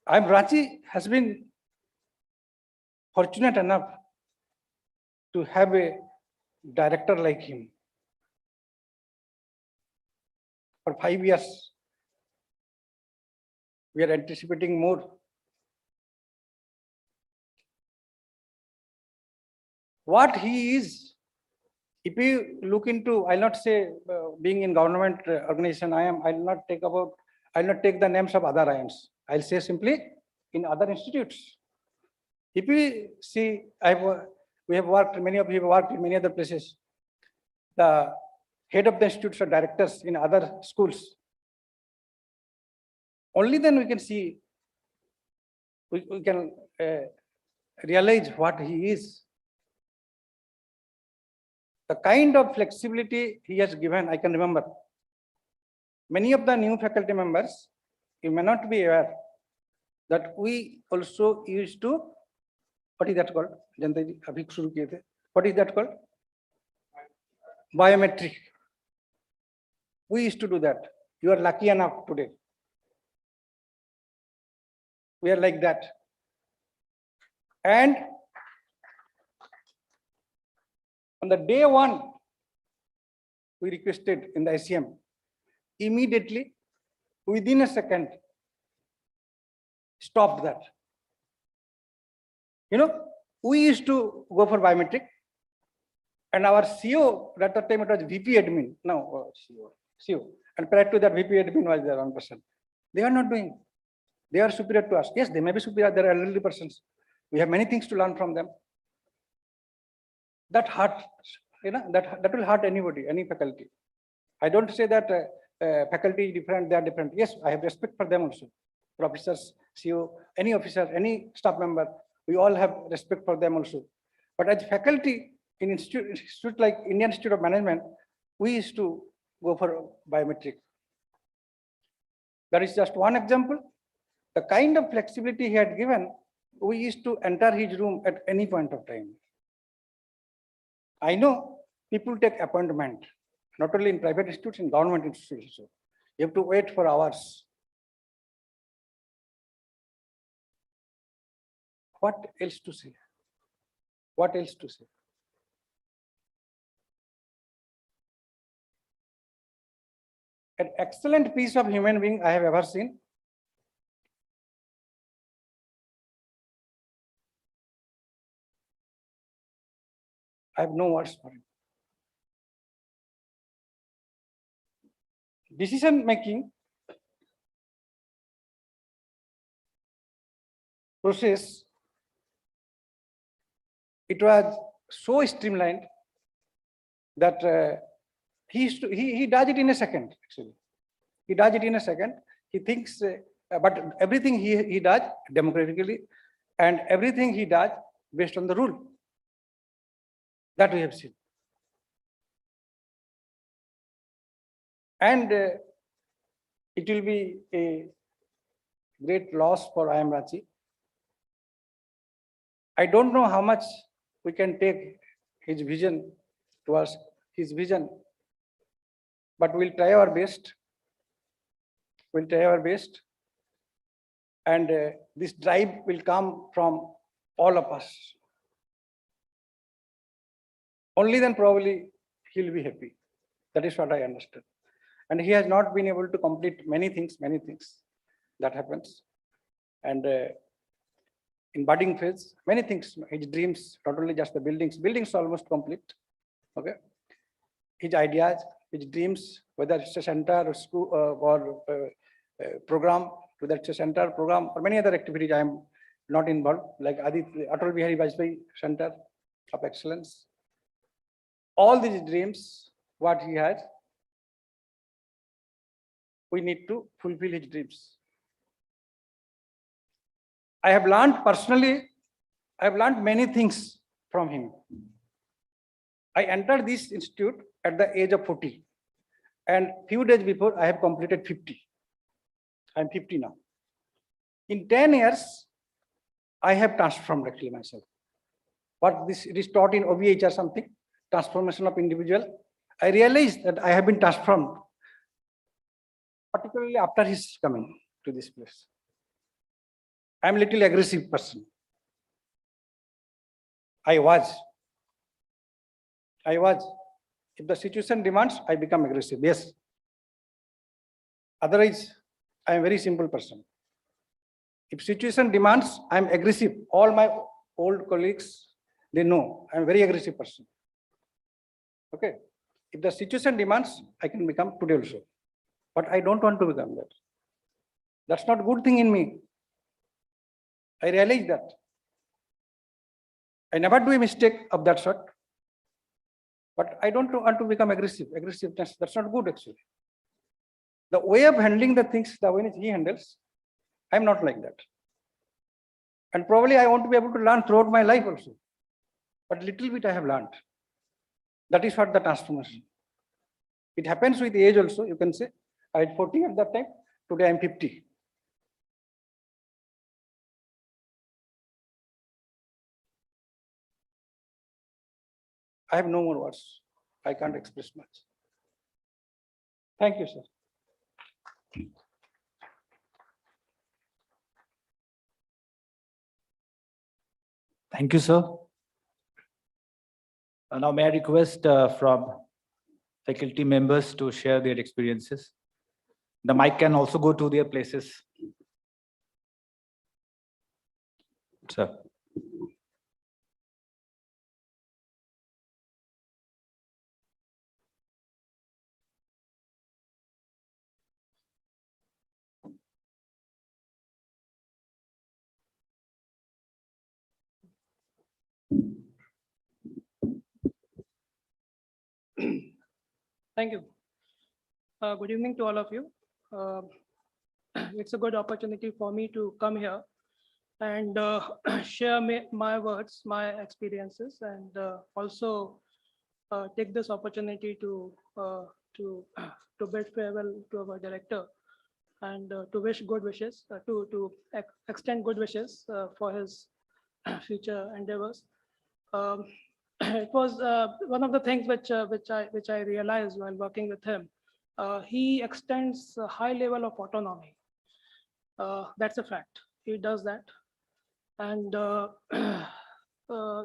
S9: Ranchi has been fortunate enough to have a director like him. For 5 years, we are anticipating more. What he is, if you look into, I'll not say being in government organization, I'll not take the names of other IIMs. I'll say simply in other institutes. If we see, we have worked, many of you have worked in many other places. The head of the institutes or directors in other schools. Only then we can see, we can realize what he is. The kind of flexibility he has given, I can remember. Many of the new faculty members, you may not be aware that we also used to, what is that called? What is that called? Biometric. We used to do that. You are lucky enough today. We are like that. And on the day one, we requested in the ICM, immediately, within a second, stopped that. You know, we used to go for biometric, and our CEO, at that time it was VP admin, no, CEO. And prior to that, VP admin was their own person. They are not doing. They are superior to us. Yes, they may be superior, they are elderly persons. We have many things to learn from them. That hurt, that will hurt anybody, any faculty. I don't say that faculty is different, they are different. Yes, I have respect for them also. Professors, CEO, any officer, any staff member, we all have respect for them also. But as faculty in institute like Indian Institute of Management, we used to go for biometric. That is just one example. The kind of flexibility he had given, we used to enter his room at any point of time. I know people take appointment, not only in private institutes, in government institutes. You have to wait for hours. What else to say? What else to say? An excellent piece of human being I have ever seen. I have no words for him. Decision making process, it was so streamlined that he does it in a second, actually. He does it in a second. He thinks, but everything he does democratically, and everything he does based on the rule. That we have seen. And it will be a great loss for IIM Ranchi. I don't know how much we can take his vision towards his vision, but we'll try our best. We'll try our best. And this drive will come from all of us. Only then probably he'll be happy. That is what I understood. And he has not been able to complete many things that happens. And in budding phase, many things, his dreams, not only just the buildings almost complete. Okay. His ideas, his dreams, whether it's a center or school or program, whether it's a center program or many other activities I am not involved, like Atal Bihari Vajpayee Center of Excellence. All these dreams, what he has, we need to fulfill his dreams. I have learned personally, I have learned many things from him. I entered this institute at the age of 40, and few days before I have completed 50. I'm 50 now. In 10 years, I have transformed actually myself. What this it is taught in OVH or something, transformation of individual. I realized that I have been transformed, particularly after his coming to this place. I'm a little aggressive person. I was. If the situation demands, I become aggressive. Yes. Otherwise, I am a very simple person. If situation demands, I am aggressive. All my old colleagues, they know I am a very aggressive person. Okay. If the situation demands, I can become today also. But I don't want to become that. That's not a good thing in me. I realize that. I never do a mistake of that sort. But I don't want to become aggressive. Aggressiveness, that's not good actually. The way of handling the things, the way he handles, I'm not like that. And probably I want to be able to learn throughout my life also. But little bit I have learned. That is what the transformation. It happens with age also, you can say. I had 40 at that time, today I'm 50. I have no more words. I can't express much. Thank you, sir.
S8: Thank you, sir. Now may I request from faculty members to share their experiences. The mic can also go to their places. Sir.
S10: Thank you. Good evening to all of you. It's a good opportunity for me to come here and share my words, my experiences, and also take this opportunity to bid farewell to our director and to wish good wishes, to extend good wishes for his future endeavors. It was one of the things which I realized while working with him. He extends a high level of autonomy. That's a fact. He does that, and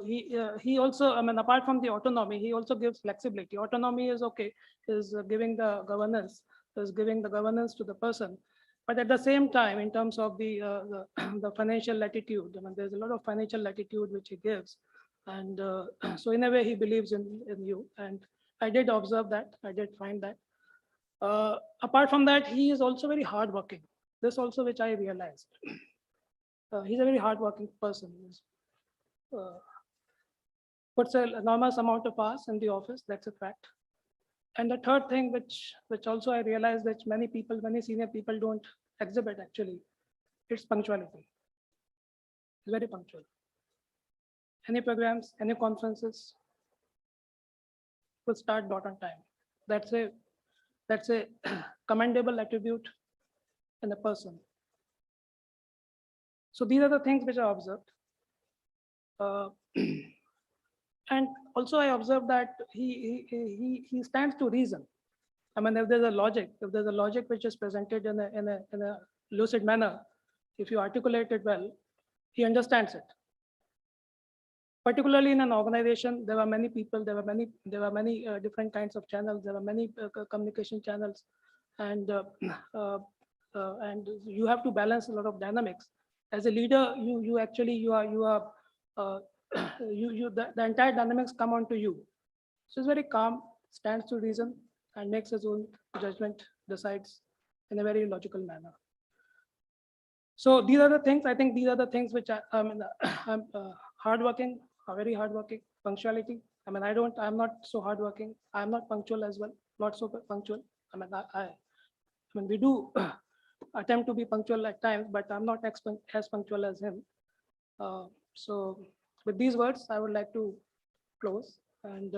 S10: he also, I mean, apart from the autonomy, he also gives flexibility. Autonomy is okay, is giving the governance to the person. But at the same time, in terms of the financial latitude, I mean, there's a lot of financial latitude which he gives. And so in a way, he believes in you. And I did observe that. I did find that. Apart from that, he is also very hardworking. This also, which I realized. He's a very hardworking person. Puts an enormous amount of hours in the office. That's a fact. And the third thing, which also I realized that many senior people don't exhibit actually, it's punctuality. It's very punctual. Any programs, any conferences will start dot on time. That's a commendable attribute in a person. So these are the things which I observed. And also I observed that he stands to reason. I mean, if there's a logic which is presented in a lucid manner, if you articulate it well, he understands it. Particularly in an organization, there were many people, there were many different kinds of channels, there were many communication channels, and you have to balance a lot of dynamics. As a leader, you are the entire dynamics come onto you. So it's very calm, stands to reason, and makes his own judgment, decides in a very logical manner. So these are the things, I think these are the things which I'm hardworking, very hardworking, punctuality. I mean, I'm not so hardworking. I'm not punctual as well, not so punctual. I mean, we do attempt to be punctual at times, but I'm not as punctual as him. So with these words, I would like to close, and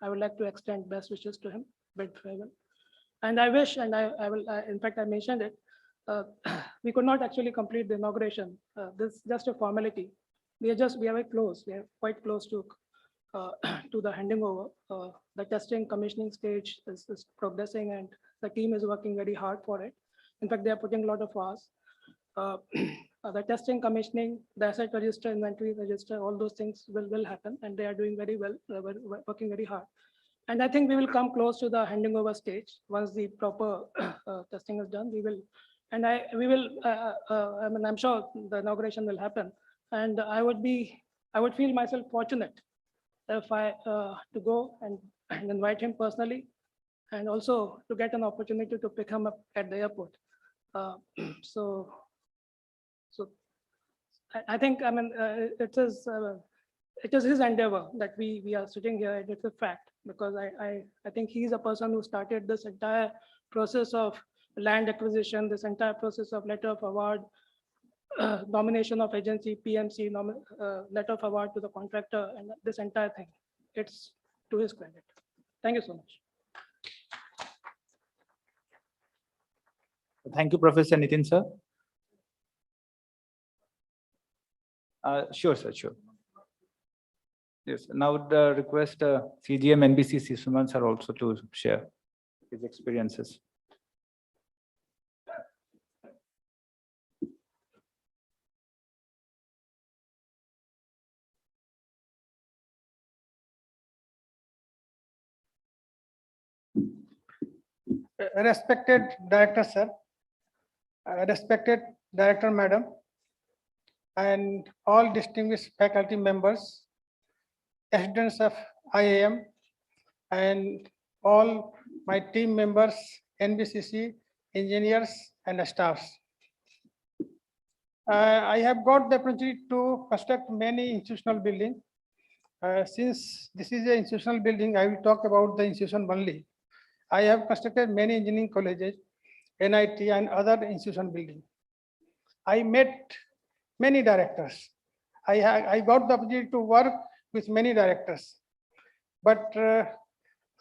S10: I would like to extend best wishes to him, bid farewell. And I wish, and I will, in fact, I mentioned it, we could not actually complete the inauguration. This is just a formality. We are very close. We are quite close to the handing over. The testing commissioning stage is progressing, and the team is working very hard for it. In fact, they are putting a lot of hours. The testing, commissioning, the asset register, inventory register, all those things will happen, and they are doing very well, working very hard. And I think we will come close to the handing over stage once the proper testing is done. We will, and we will. I mean, I'm sure the inauguration will happen, and I would feel myself fortunate if I to go and invite him personally, and also to get an opportunity to pick him up at the airport. So I think, I mean, it is his endeavor that we are sitting here, and it's a fact, because I think he's a person who started this entire process of land acquisition, this entire process of letter of award, nomination of agency, PMC, letter of award to the contractor, and this entire thing. It's to his credit. Thank you so much.
S8: Thank you, Professor Nitin, sir. Sure, sir, sure. Yes, now the request CGM NBCC Suman sir also to share his experiences.
S9: Respected Director, sir, respected Director, Madam, and all distinguished faculty members, students of IIM, and all my team members, NBCC, engineers, and staffs. I have got the opportunity to construct many institutional buildings. Since this is an institutional building, I will talk about the institution only. I have constructed many engineering colleges, NIT, and other institution buildings. I met many directors. I got the opportunity to work with many directors, but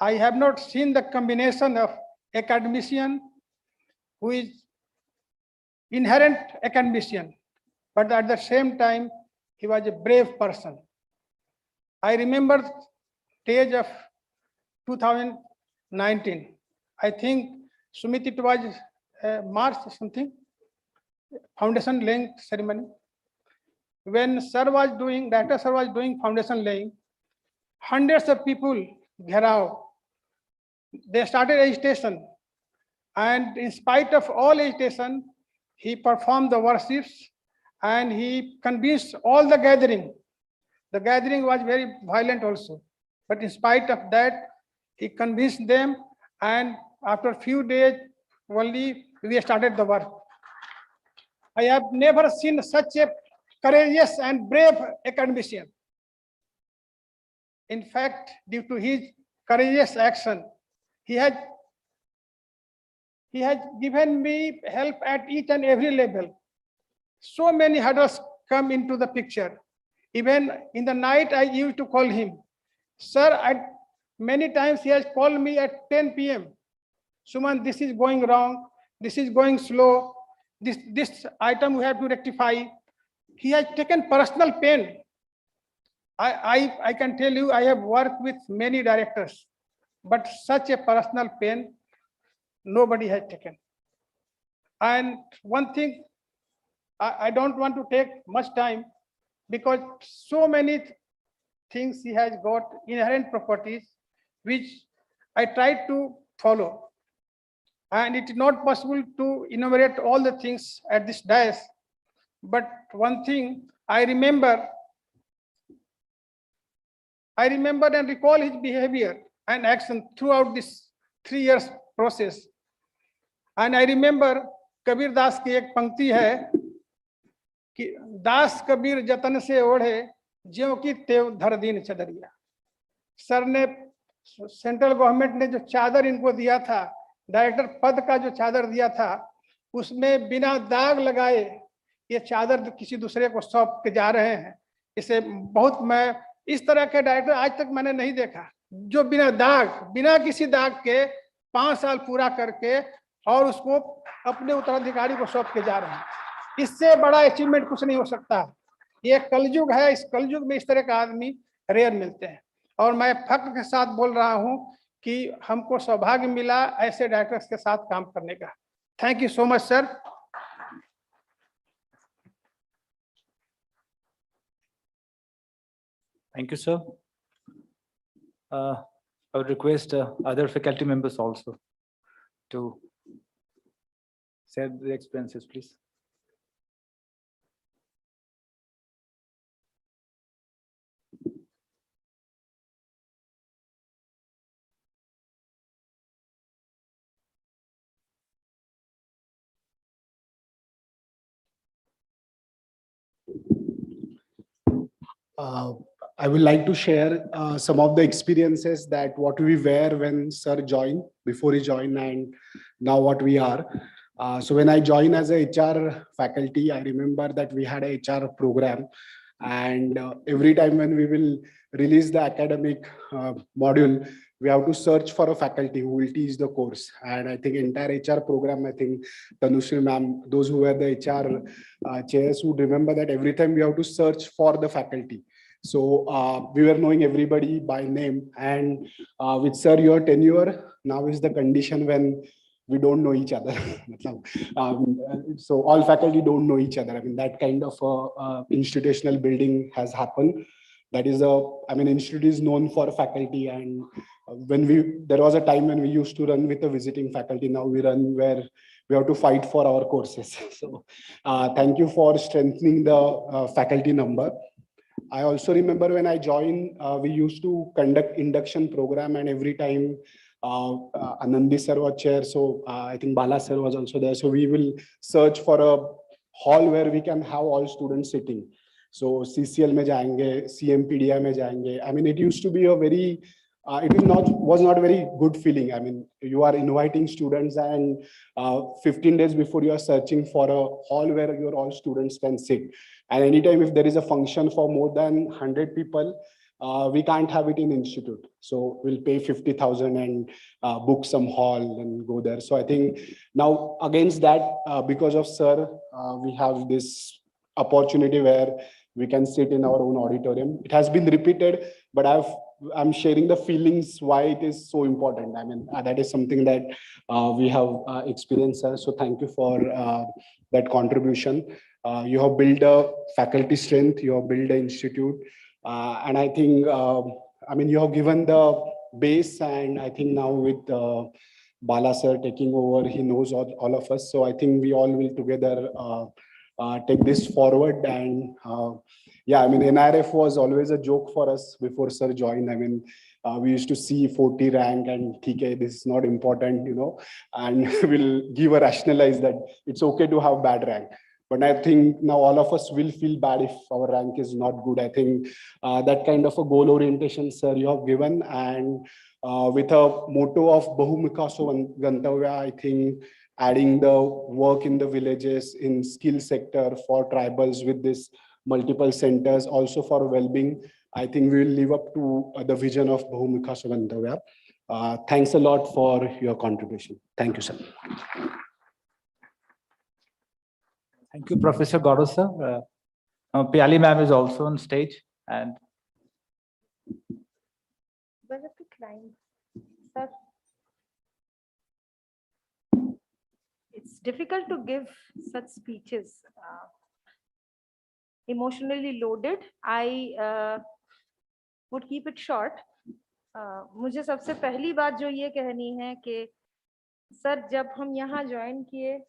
S9: I have not seen the combination of academician who is inherent academician, but at the same time, he was a brave person. I remember the age of 2019. I think, Sumit, it was March or something, foundation laying ceremony. When Director Sir was doing foundation laying, hundreds of people gherao. They started agitation, and in spite of all agitation, he performed the worships and he convinced all the gathering. The gathering was very violent also, but in spite of that, he convinced them, and after a few days only we started the work. I have never seen such a courageous and brave academician. In fact, due to his courageous action, he has given me help at each and every level. So many hurdles come into the picture. Even in the night, I used to call him. Sir, many times he has called me at 10 p.m. Suman, this is going wrong. This is going slow. This item we have to rectify. He has taken personal pain. I can tell you, I have worked with many directors, but such a personal pain, nobody has taken. And one thing I don't want to take much time because so many things he has got inherent properties which I tried to follow. And it is not possible to enumerate all the things at this dais. But one thing I remember and recall his behavior and action throughout this 3 years process. And I remember Kabir Das की एक पंक्ति है कि दास कबीर जतन से ओढ़े ज्यों की तेव धर दीन चदरिया. सर ने सेंट्रल गवर्नमेंट ने जो चादर इनको दिया था, डायरेक्टर पद का जो चादर दिया था, उसमें बिना दाग लगाए ये चादर किसी दूसरे को सौंप के जा रहे हैं. इसे बहुत, मैं इस तरह के डायरेक्टर आज तक मैंने नहीं देखा जो बिना किसी दाग के 5 साल पूरा करके और उसको अपने उत्तराधिकारी को सौंप के जा रहे हैं. इससे बड़ा अचीवमेंट कुछ नहीं हो सकता. ये कलयुग है, इस कलयुग में इस तरह का आदमी रेयर मिलते हैं. और मैं फख्र के साथ बोल रहा हूं कि हमको सौभाग्य मिला ऐसे डायरेक्टर्स के साथ काम करने का. Thank you so much sir.
S8: Thank you, sir. I would request other faculty members also to share their experiences, please.
S4: I would like to share some of the experiences that what we were when Sir joined, before he joined, and now what we are. So when I joined as a HR faculty, I remember that we had a HR program, and every time when we will release the academic module, we have to search for a faculty who will teach the course. And I think entire HR program, I think Tanushree ma'am, those who were the HR chairs would remember that every time we have to search for the faculty. So we were knowing everybody by name, and with sir, your tenure now is the condition when we don't know each other. So all faculty don't know each other. I mean, that kind of institutional building has happened. That is institute is known for faculty, and there was a time when we used to run with a visiting faculty. Now we run where we have to fight for our courses. So thank you for strengthening the faculty number. I also remember when I joined, we used to conduct induction program, and every time Anandi sir was chair, so I think Bala sir was also there. So we will search for a hall where we can have all students sitting. So CCL में जाएंगे, CMPDI में जाएंगे. I mean, it used to be a very, was not a very good feeling. I mean, you are inviting students, and 15 days before you are searching for a hall where your all students can sit. And anytime if there is a function for more than 100 people, we can't have it in institute. So we'll pay 50,000 and book some hall and go there. So I think now against that, because of sir, we have this opportunity where we can sit in our own auditorium. It has been repeated, but I'm sharing the feelings why it is so important. I mean, that is something that we have experienced. So thank you for that contribution. You have built a faculty strength, you have built an institute. And I think, you have given the base, and I think now with Bala sir taking over, he knows all of us. So I think we all will together take this forward. And NRF was always a joke for us before sir joined. I mean, we used to see 40 rank and TK, this is not important, and we'll give a rationalize that it's okay to have bad rank. But I think now all of us will feel bad if our rank is not good. I think that kind of a goal orientation, sir, you have given. And with a motto of Bahumukha So Gantavya, I think adding the work in the villages, in skill sector for tribals with this multiple centers, also for well-being, I think we will live up to the vision of Bahumukha So Gantavya. Thanks a lot for your contribution. Thank you, sir.
S8: Thank you, Professor Gaurav sir. Piali ma'am is also on stage, and
S11: Where is the climb, sir? It's difficult to give such speeches. emotionally loaded. I would keep it short. मुझे सबसे पहली बात जो ये कहनी है कि sir जब हम यहाँ ज्वाइन किए,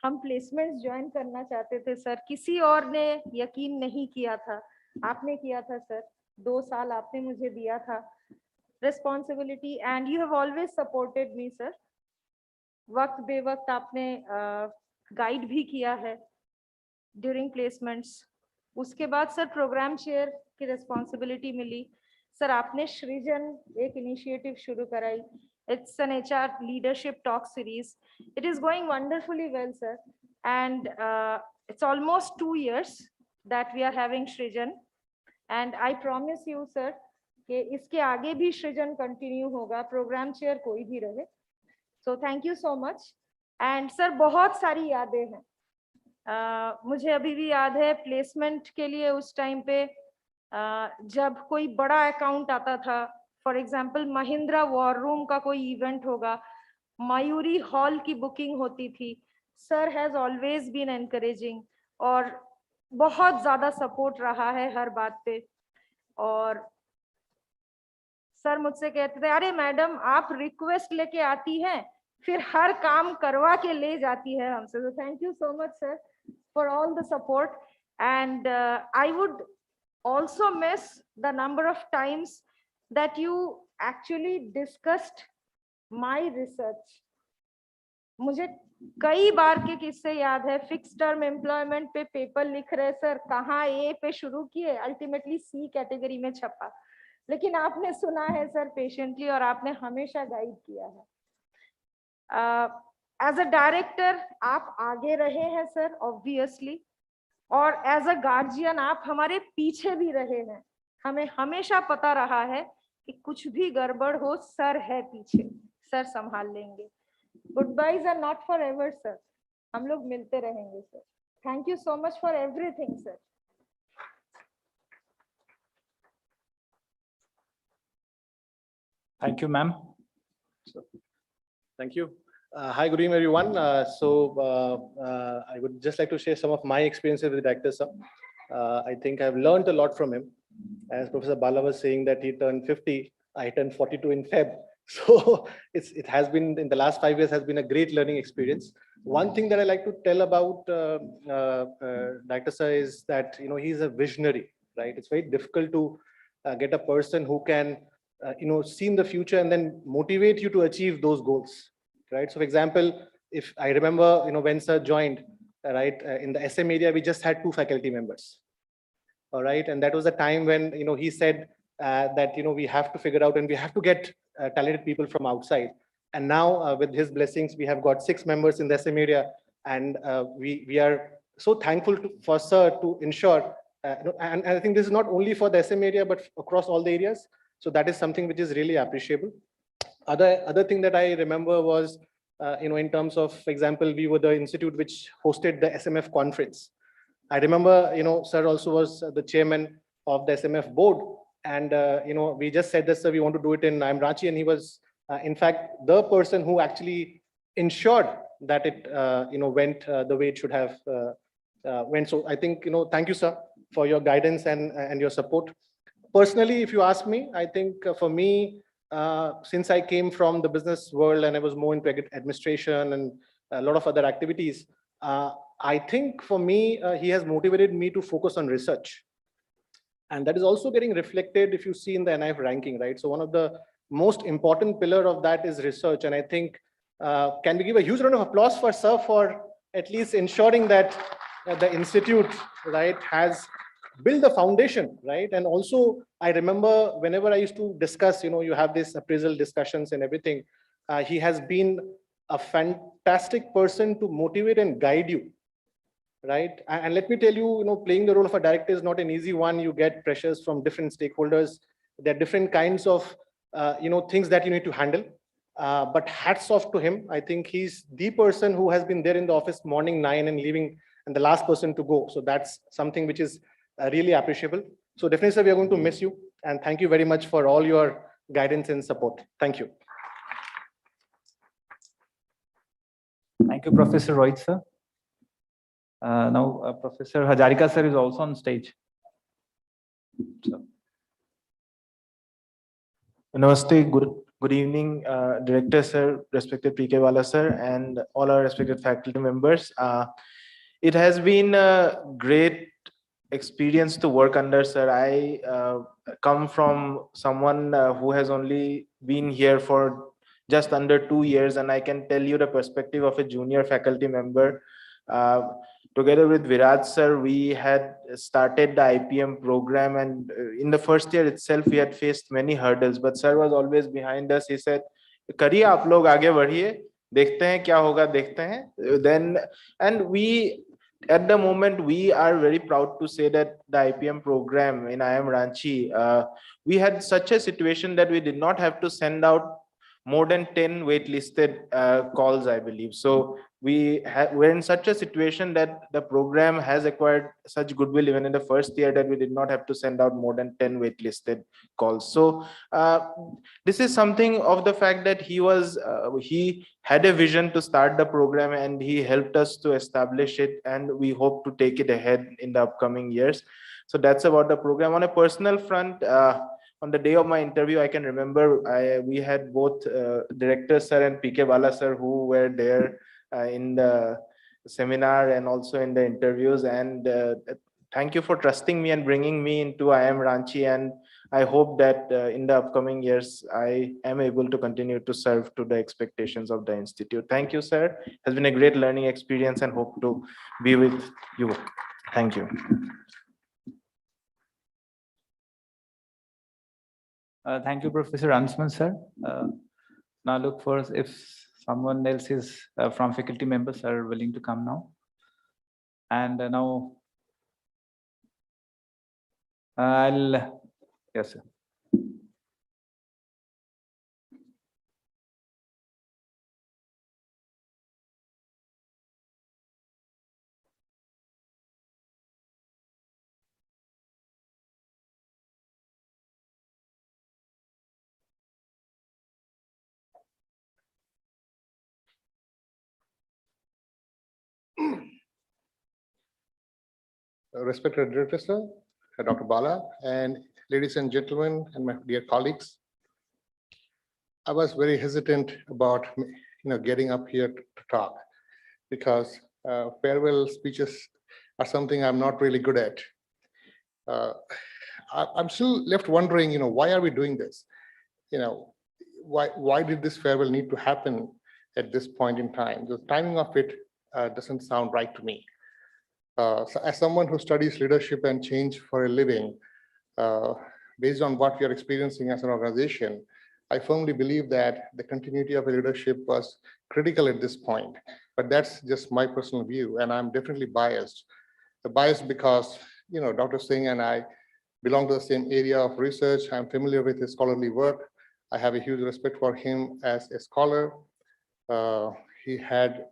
S11: हम प्लेसमेंट्स ज्वाइन करना चाहते थे सर, किसी और ने यकीन नहीं किया था, आपने किया था सर। 2 साल आपने मुझे दिया था responsibility and you have always supported me sir. वक्त बेवक्त आपने गाइड भी किया है ड्यूरिंग प्लेसमेंट्स। उसके बाद सर प्रोग्राम चेयर की रिस्पॉन्सिबिलिटी मिली सर, आपने सृजन एक इनिशिएटिव शुरू कराई। It's an HR leadership talk series. It is going wonderfully well, sir. And it's almost 2 years that we are having Shrijan. And I promise you, sir, कि इसके आगे भी सृजन कंटिन्यू होगा, प्रोग्राम चेयर कोई भी रहे। So thank you so much. And sir बहुत सारी यादें हैं। मुझे अभी भी याद है प्लेसमेंट के लिए उस टाइम पे जब कोई बड़ा अकाउंट आता था, for example Mahindra war room का कोई इवेंट होगा, मयूरी हॉल की बुकिंग होती थी, sir has always been encouraging और बहुत ज्यादा सपोर्ट रहा है हर बात पे। और सर मुझसे कहते थे, अरे मैडम आप रिक्वेस्ट लेके आती हैं फिर हर काम करवा के ले जाती है हमसे। तो thank you so much sir for all the support and I would also miss the number of times that you actually discussed my research. मुझे कई बार के किस्से याद है, फिक्स टर्म एम्प्लॉयमेंट पे पेपर लिख रहे सर, कहाँ ए पे शुरू किए, अल्टीमेटली सी कैटेगरी में छपा, लेकिन आपने सुना है सर पेशेंटली और आपने हमेशा गाइड किया है। एज अ डायरेक्टर आप आगे रहे हैं सर ऑब्वियसली, और एज अ गार्जियन आप हमारे पीछे भी रहे हैं। हमें हमेशा पता रहा है कि कुछ भी गड़बड़ हो सर है पीछे, सर संभाल लेंगे। Goodbyes are not forever sir, हम लोग मिलते रहेंगे sir. Thank you so much for everything sir.
S8: Thank you, ma'am.
S12: Thank you. Hi, good evening, everyone. I would just like to share some of my experiences with the director, sir. I think I've learned a lot from him. As Professor Bala was saying that he turned 50, I turned 42 in Feb. So it has been, in the last 5 years, has been a great learning experience. One thing that I like to tell about Director Sir is that, you know, he's a visionary, right? It's very difficult to get a person who can, see in the future and then motivate you to achieve those goals. Right. So for example, if I remember, when sir joined, right, in the SM area, we just had 2 faculty members. All right. And that was a time when, he said that, we have to figure out and we have to get talented people from outside. And now with his blessings, we have got 6 members in the SM area. And we are so thankful for sir to ensure, and I think this is not only for the SM area, but across all the areas. So that is something which is really appreciable. Other thing that I remember was, in terms of, for example, we were the institute which hosted the SMF conference. I remember, sir also was the chairman of the SMF board. And, we just said that, sir, we want to do it in IIM Ranchi. And he was, in fact, the person who actually ensured that it, went the way it should have went. So I think, thank you, sir, for your guidance and your support. Personally, if you ask me, I think for me, since I came from the business world and I was more into administration and a lot of other activities, I think for me, he has motivated me to focus on research. And that is also getting reflected if you see in the NIF ranking, right? So one of the most important pillar of that is research. And I think, can we give a huge round of applause for sir for at least ensuring that the institute, right, has build the foundation, right? And also, I remember whenever I used to discuss, you have this appraisal discussions and everything, he has been a fantastic person to motivate and guide you, right? And let me tell you, playing the role of a director is not an easy one. You get pressures from different stakeholders. There are different kinds of, things that you need to handle. But hats off to him. I think he's the person who has been there in the office morning 9 and leaving and the last person to go. So that's something which is really appreciable. So definitely, sir, we are going to miss you. And thank you very much for all your guidance and support. Thank you.
S8: Thank you, Professor Rohit, sir. Now, Professor Hajarika sir is also on stage. So.
S13: Namaste, good evening, Director sir, respected PK Wala sir, and all our respected faculty members. It has been a great experience to work under sir. I come from someone who has only been here for just under 2 years, and I can tell you the perspective of a junior faculty member. Together with Viraj sir, we had started the IPM program, and in the first year itself, we had faced many hurdles, but sir was always behind us. He said, "Kariye aap log aage badhiye, dekhte hain kya hoga, dekhte hain." Then, and we, at the moment, we are very proud to say that the IPM program in IIM Ranchi, we had such a situation that we did not have to send out more than 10 waitlisted calls, I believe. So we're in such a situation that the program has acquired such goodwill even in the first year that we did not have to send out more than 10 waitlisted calls. So this is something of the fact that he had a vision to start the program, and he helped us to establish it, and we hope to take it ahead in the upcoming years. So that's about the program. On a personal front, on the day of my interview, I can remember we had both Director sir and PK Bala sir who were there in the seminar and also in the interviews. And thank you for trusting me and bringing me into IIM Ranchi. And I hope that in the upcoming years, I am able to continue to serve to the expectations of the institute. Thank you, sir. It has been a great learning experience, and hope to be with you. Thank you.
S8: Thank you, Professor Ansman sir. Now look for if someone else is from faculty members are willing to come now. And now yes, sir.
S12: Respected Director sir, Dr. Bala, and ladies and gentlemen, and my dear colleagues, I was very hesitant about getting up here to talk, because farewell speeches are something I'm not really good at. I'm still left wondering, why are we doing this? Why did this farewell need to happen at this point in time? The timing of it doesn't sound right to me. So as someone who studies leadership and change for a living, based on what we are experiencing as an organization, I firmly believe that the continuity of a leadership was critical at this point. But that's just my personal view, and I'm definitely biased. Biased because Dr. Singh and I belong to the same area of research. I'm familiar with his scholarly work. I have a huge respect for him as a scholar. He had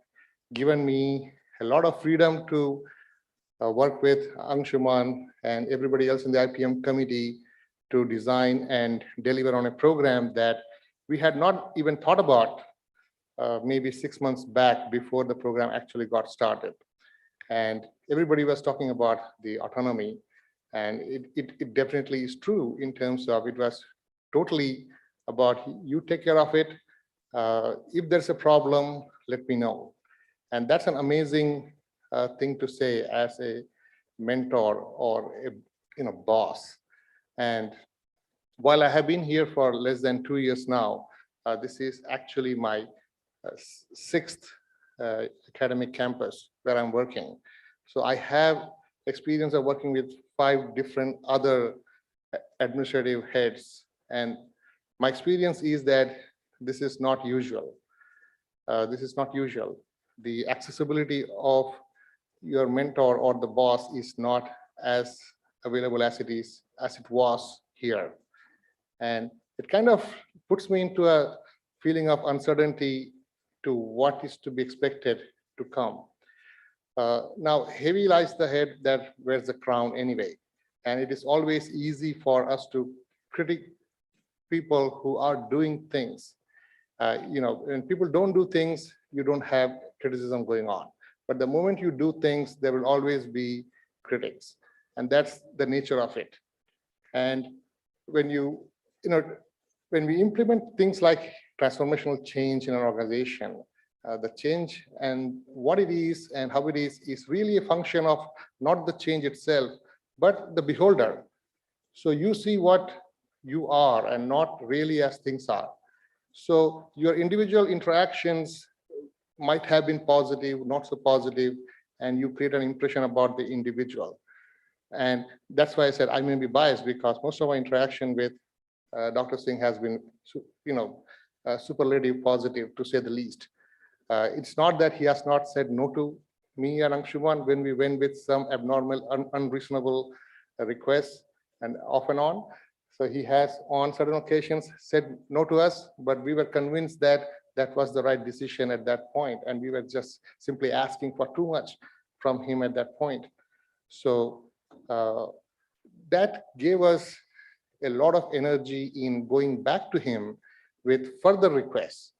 S12: given me a lot of freedom to work with Anshuman and everybody else in the IPM committee to design and deliver on a program that we had not even thought about maybe 6 months back before the program actually got started. And everybody was talking about the autonomy, and it definitely is true in terms of it was totally about you take care of it. If there's a problem, let me know. And that's an amazing thing to say as a mentor or a boss. And while I have been here for less than 2 years now, this is actually my 6th academic campus where I'm working. So I have experience of working with 5 different other administrative heads. And my experience is that this is not usual. This is not usual. The accessibility of your mentor or the boss is not as available as it was here. And it kind of puts me into a feeling of uncertainty to what is to be expected to come. Now, heavy lies the head that wears the crown anyway. And it is always easy for us to critique people who are doing things. When people don't do things, you don't have criticism going on. But the moment you do things, there will always be critics. And that's the nature of it. And when when we implement things like transformational change in an organization, the change and what it is and how it is really a function of not the change itself, but the beholder. So you see what you are and not really as things are. So your individual interactions might have been positive, not so positive, and you create an impression about the individual. And that's why I said I may be biased, because most of my interaction with Dr. Singh has been, superlative positive, to say the least. It's not that he has not said no to me and Anshuman when we went with some abnormal, unreasonable requests and off and on. So he has on certain occasions said no to us, but we were convinced that that was the right decision at that point. And we were just simply asking for too much from him at that point. So that gave us a lot of energy in going back to him with further requests.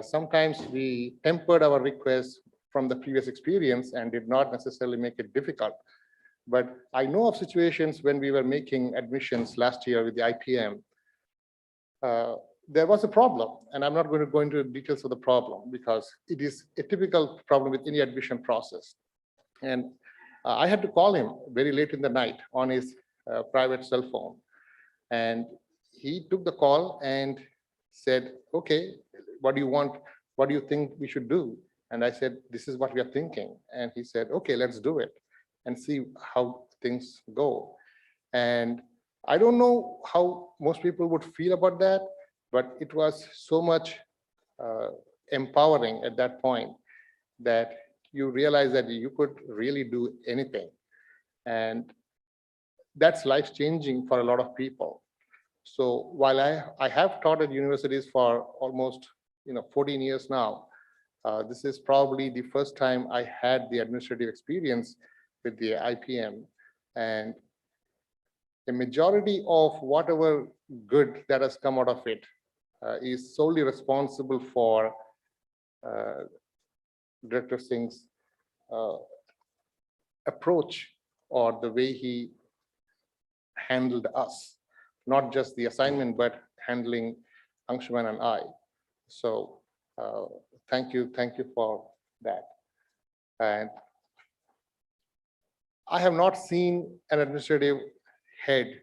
S12: Sometimes we tempered our requests from the previous experience and did not necessarily make it difficult. But I know of situations when we were making admissions last year with the IPM, there was a problem, and I'm not going to go into details of the problem because it is a typical problem with any admission process. And I had to call him very late in the night on his private cell phone. And he took the call and said, okay, what do you want? What do you think we should do? And I said, this is what we are thinking. And he said, okay, let's do it and see how things go. And I don't know how most people would feel about that, but it was so much empowering at that point that you realize that you could really do anything. And that's life-changing for a lot of people. So while I have taught at universities for almost 14 years now, this is probably the first time I had the administrative experience with the IPM. And the majority of whatever good that has come out of it is solely responsible for Director Singh's approach, or the way he handled us, not just the assignment, but handling Anshuman and I. So thank you for that. And I have not seen an administrative head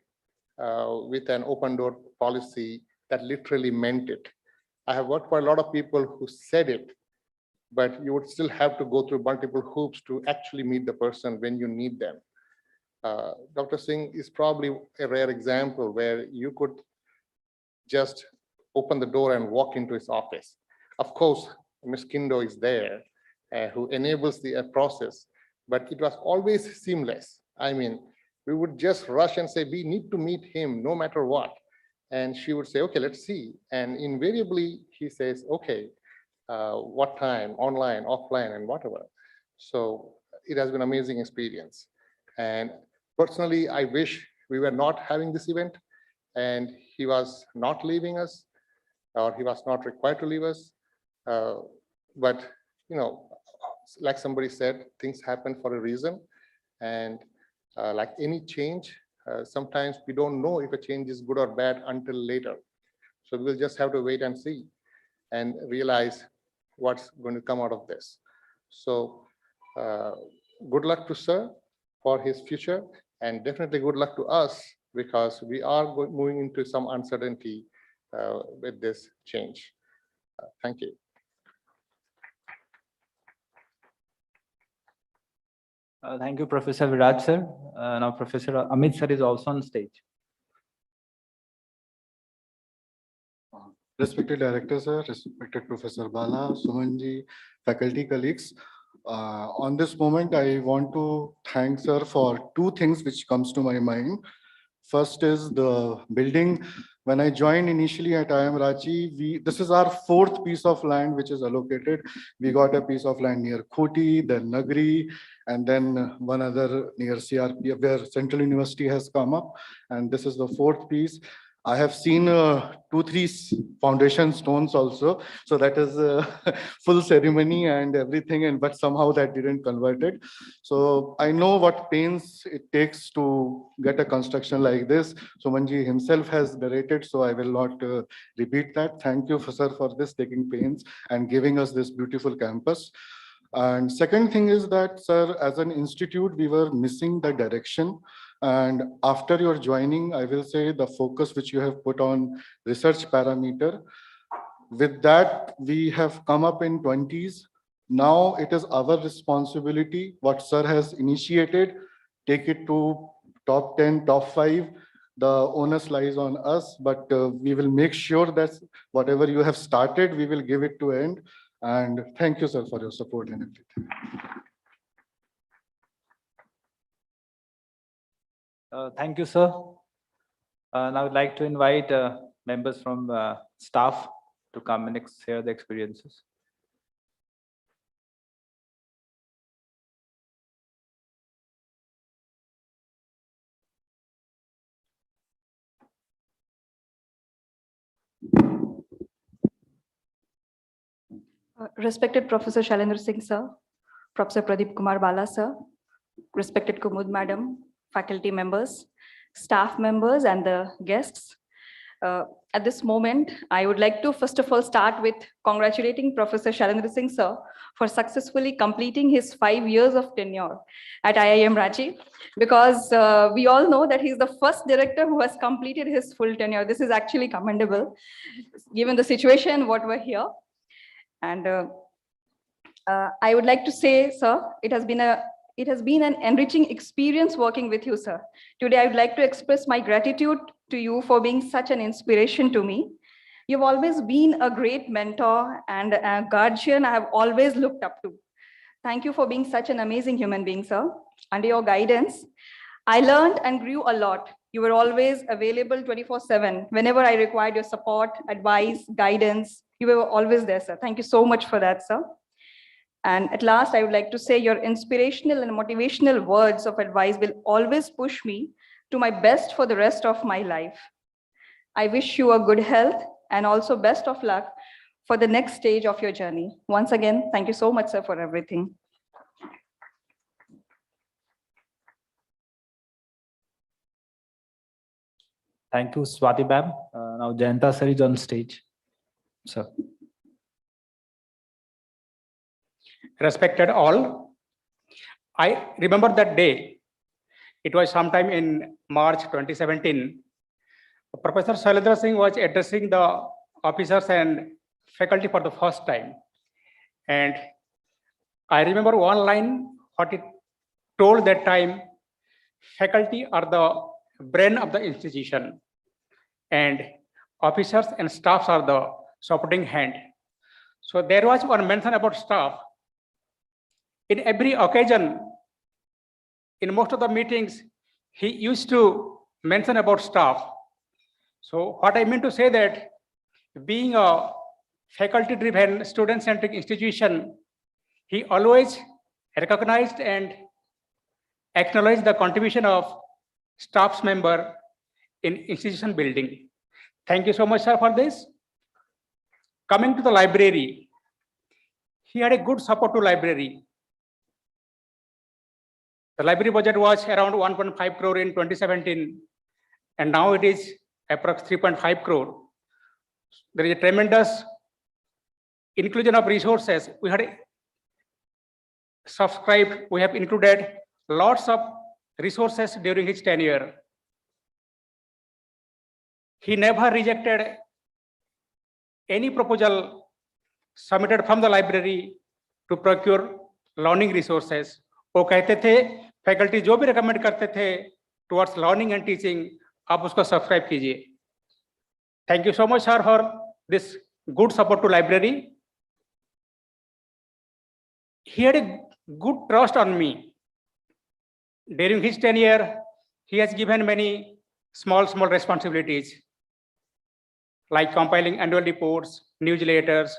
S12: with an open door policy that literally meant it. I have worked for a lot of people who said it, but you would still have to go through multiple hoops to actually meet the person when you need them. Dr. Singh is probably a rare example where you could just open the door and walk into his office. Of course, Ms. Kindo is there who enables the process, but it was always seamless. I mean, we would just rush and say, we need to meet him no matter what. And she would say, okay, let's see. And invariably, he says, okay, what time, online, offline, and whatever. So it has been an amazing experience. And personally, I wish we were not having this event and he was not leaving us, or he was not required to leave us. But, like somebody said, things happen for a reason. And like any change, sometimes we don't know if a change is good or bad until later. So we'll just have to wait and see and realize what's going to come out of this. So good luck to sir for his future, and definitely good luck to us, because we are moving into some uncertainty with this change. Thank you.
S8: Thank you, Professor Viraj sir. Now Professor Amit sir is also on stage.
S4: Respected Director Sir, respected Professor Bala, Sumanji, faculty colleagues. On this moment, I want to thank sir for two things which comes to my mind. First is the building. When I joined initially at IIM Ranchi, this is our fourth piece of land which is allocated. We got a piece of land near Khoti, then Nagri, and then one other near CRP where Central University has come up. And this is the fourth piece.
S14: I have seen 2-3 foundation stones also. So that is full ceremony and everything, and but somehow that didn't convert it. So I know what pains it takes to get a construction like this. Sumanji himself has narrated, so I will not repeat that. Thank you, sir, for this, taking pains and giving us this beautiful campus. And second thing is that, sir, as an institute, we were missing the direction. And after your joining, I will say the focus which you have put on research parameter, with that, we have come up in 20s. Now it is our responsibility, what sir has initiated, take it to top 10, top 5. The onus lies on us, but we will make sure that whatever you have started, we will give it to end. And thank you, sir, for your support and everything.
S8: Thank you, sir. Now I'd like to invite members from staff to come and share the experiences.
S1: Respected Professor Shailendra Singh sir, Professor Pradeep Kumar Bala sir, respected Kumud madam, faculty members, staff members, and the guests. At this moment, I would like to first of all start with congratulating Professor Shailendra Singh sir for successfully completing his 5 years of tenure at IIM Ranchi, because we all know that he's the first director who has completed his full tenure. This is actually commendable, given the situation what we're here. And I would like to say, sir, it has been an enriching experience working with you, sir. Today, I would like to express my gratitude to you for being such an inspiration to me. You've always been a great mentor and a guardian I have always looked up to. Thank you for being such an amazing human being, sir. Under your guidance, I learned and grew a lot. You were always available 24/7. Whenever I required your support, advice, guidance, you were always there, sir. Thank you so much for that, sir. And at last, I would like to say your inspirational and motivational words of advice will always push me to my best for the rest of my life. I wish you a good health and also best of luck for the next stage of your journey. Once again, thank you so much, sir, for everything.
S8: Thank you, Swati ma'am. Now Jayanta sir is on stage. Sir.
S9: Respected all, I remember that day. It was sometime in March 2017. Professor Shailendra Singh was addressing the officers and faculty for the first time. And I remember one line, what it told that time: faculty are the brain of the institution, and officers and staffs are the supporting hand. So there was one mention about staff. In every occasion, in most of the meetings, he used to mention about staff. So what I mean to say that being a faculty-driven, student-centric institution, he always recognized and acknowledged the contribution of staff's member in institution building. Thank you so much, sir, for this. Coming to the library, he had a good support to library. The library budget was around 1.5 crore in 2017, and now it is approx 3.5 crore. There is a tremendous inclusion of resources. We had subscribed, we have included lots of resources during his tenure. He never rejected any proposal submitted from the library to procure learning resources. वो कहते थे faculty जो भी recommend करते थे towards learning and teaching, आप उसको subscribe कीजिए. Thank you so much, sir, for this good support to library. He had a good trust on me. During his tenure, he has given many small responsibilities, like compiling annual reports, newsletters,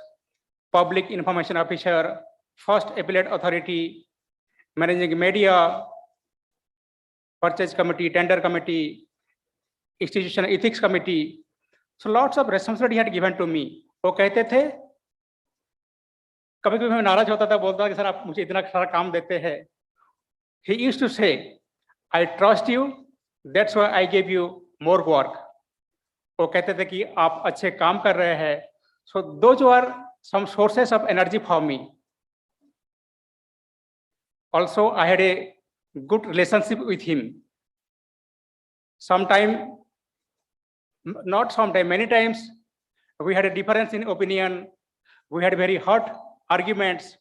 S9: public information officer, first appellate authority, managing media, purchase committee, tender committee, institutional ethics committee. So lots of responsibility he had given to me. वो कहते थे, कभी कभी मैं नाराज होता था, बोलता कि सर आप मुझे इतना सारा काम देते हैं. He used to say, I trust you, that's why I gave you more work. वो कहते थे कि आप अच्छे काम कर रहे हैं. So those were some sources of energy for me. Also, I had a good relationship with him. Many times, we had a difference in opinion. We had very hot arguments.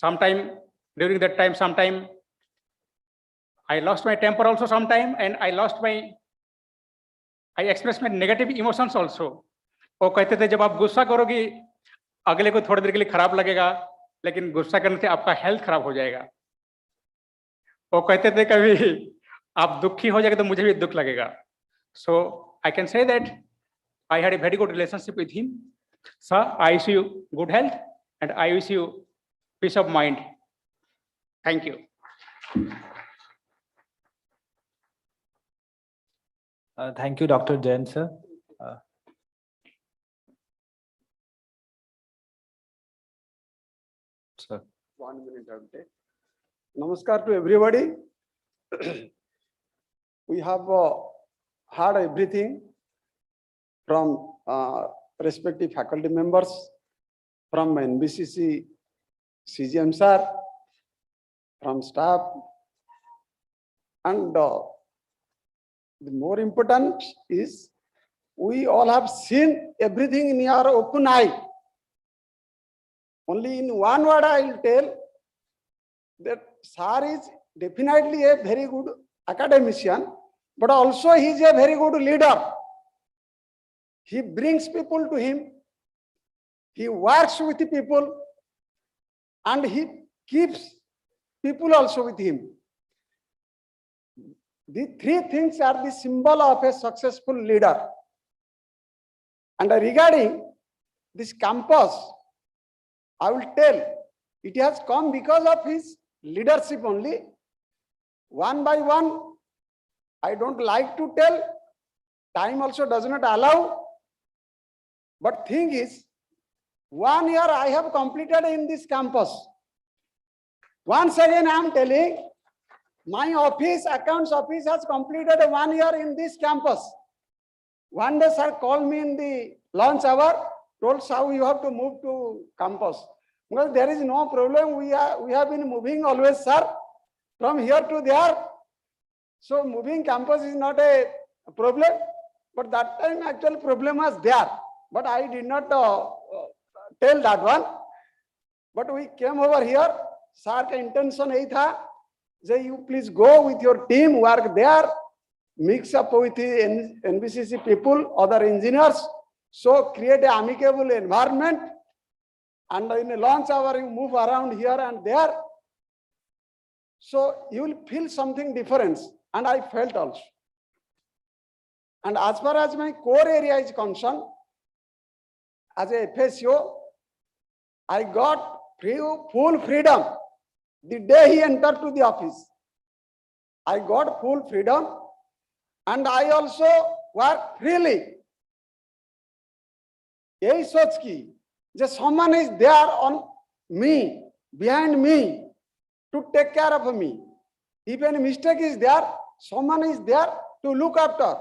S9: During that time, I lost my temper also sometime, and I expressed my negative emotions also. वो कहते थे जब आप गुस्सा करोगे अगले को थोड़ी देर के लिए खराब लगेगा, लेकिन गुस्सा करने से आपका हेल्थ खराब हो जाएगा. वो कहते थे कभी आप दुखी हो जाएगा तो मुझे भी दुख लगेगा. So I can say that I had a very good relationship with him. Sir, I wish you good health and I wish you peace of mind. Thank you.
S8: Thank you, Dr. Jain, sir. Sir.
S15: 1 minute, I will take. Namaskar to everybody. We have heard everything from respective faculty members, from NBCC CGM sir, from staff, and the more important is we all have seen everything in our open eye. Only in one word I will tell that sir is definitely a very good academician, but also he is a very good leader. He brings people to him, he works with the people, and he keeps people also with him. The three things are the symbol of a successful leader. And regarding this campus, I will tell, it has come because of his leadership only. One by one, I don't like to tell, time also does not allow. But thing is, 1 year I have completed in this campus. Once again I am telling, my office, accounts office has completed 1 year in this campus. One day sir called me in the lunch hour, told how you have to move to campus. Well, there is no problem. We have been moving always, sir, from here to there. So moving campus is not a problem. But that time actual problem was there. But I did not tell that one. But we came over here. Sir का intention यही था, that you please go with your team, work there, mix up with the NBCC people, other engineers, so create an amicable environment. And in a lunch hour, you move around here and there. So you will feel something different. And I felt also. And as far as my core area is concerned, as a FSO, I got full freedom the day he entered to the office. I got full freedom and I also work freely. यही सोच की, just someone is there on me, behind me, to take care of me. If any mistake is there, someone is there to look after,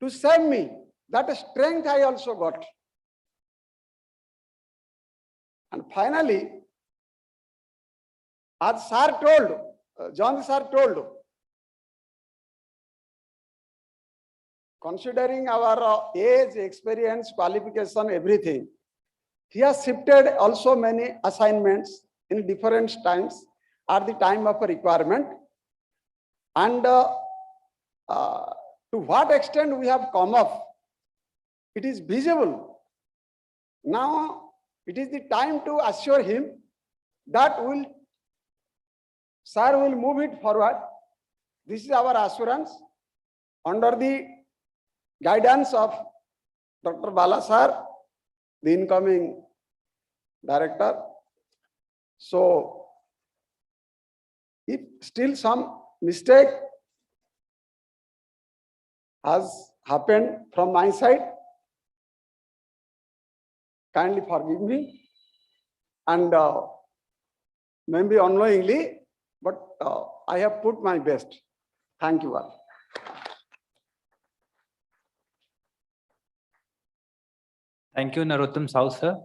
S15: to save me. That strength I also got. And finally, as sir told, John sir told, considering our age, experience, qualification, everything, he has shifted also many assignments in different times at the time of a requirement. And to what extent we have come up, it is visible. Now it is the time to assure him that sir will move it forward. This is our assurance under the guidance of Dr. Bala sir, the incoming director. So if still some mistake has happened from my side. Kindly forgive me. And maybe unknowingly, but I have put my best. Thank you all.
S8: Thank you, Narottam Sahu, sir.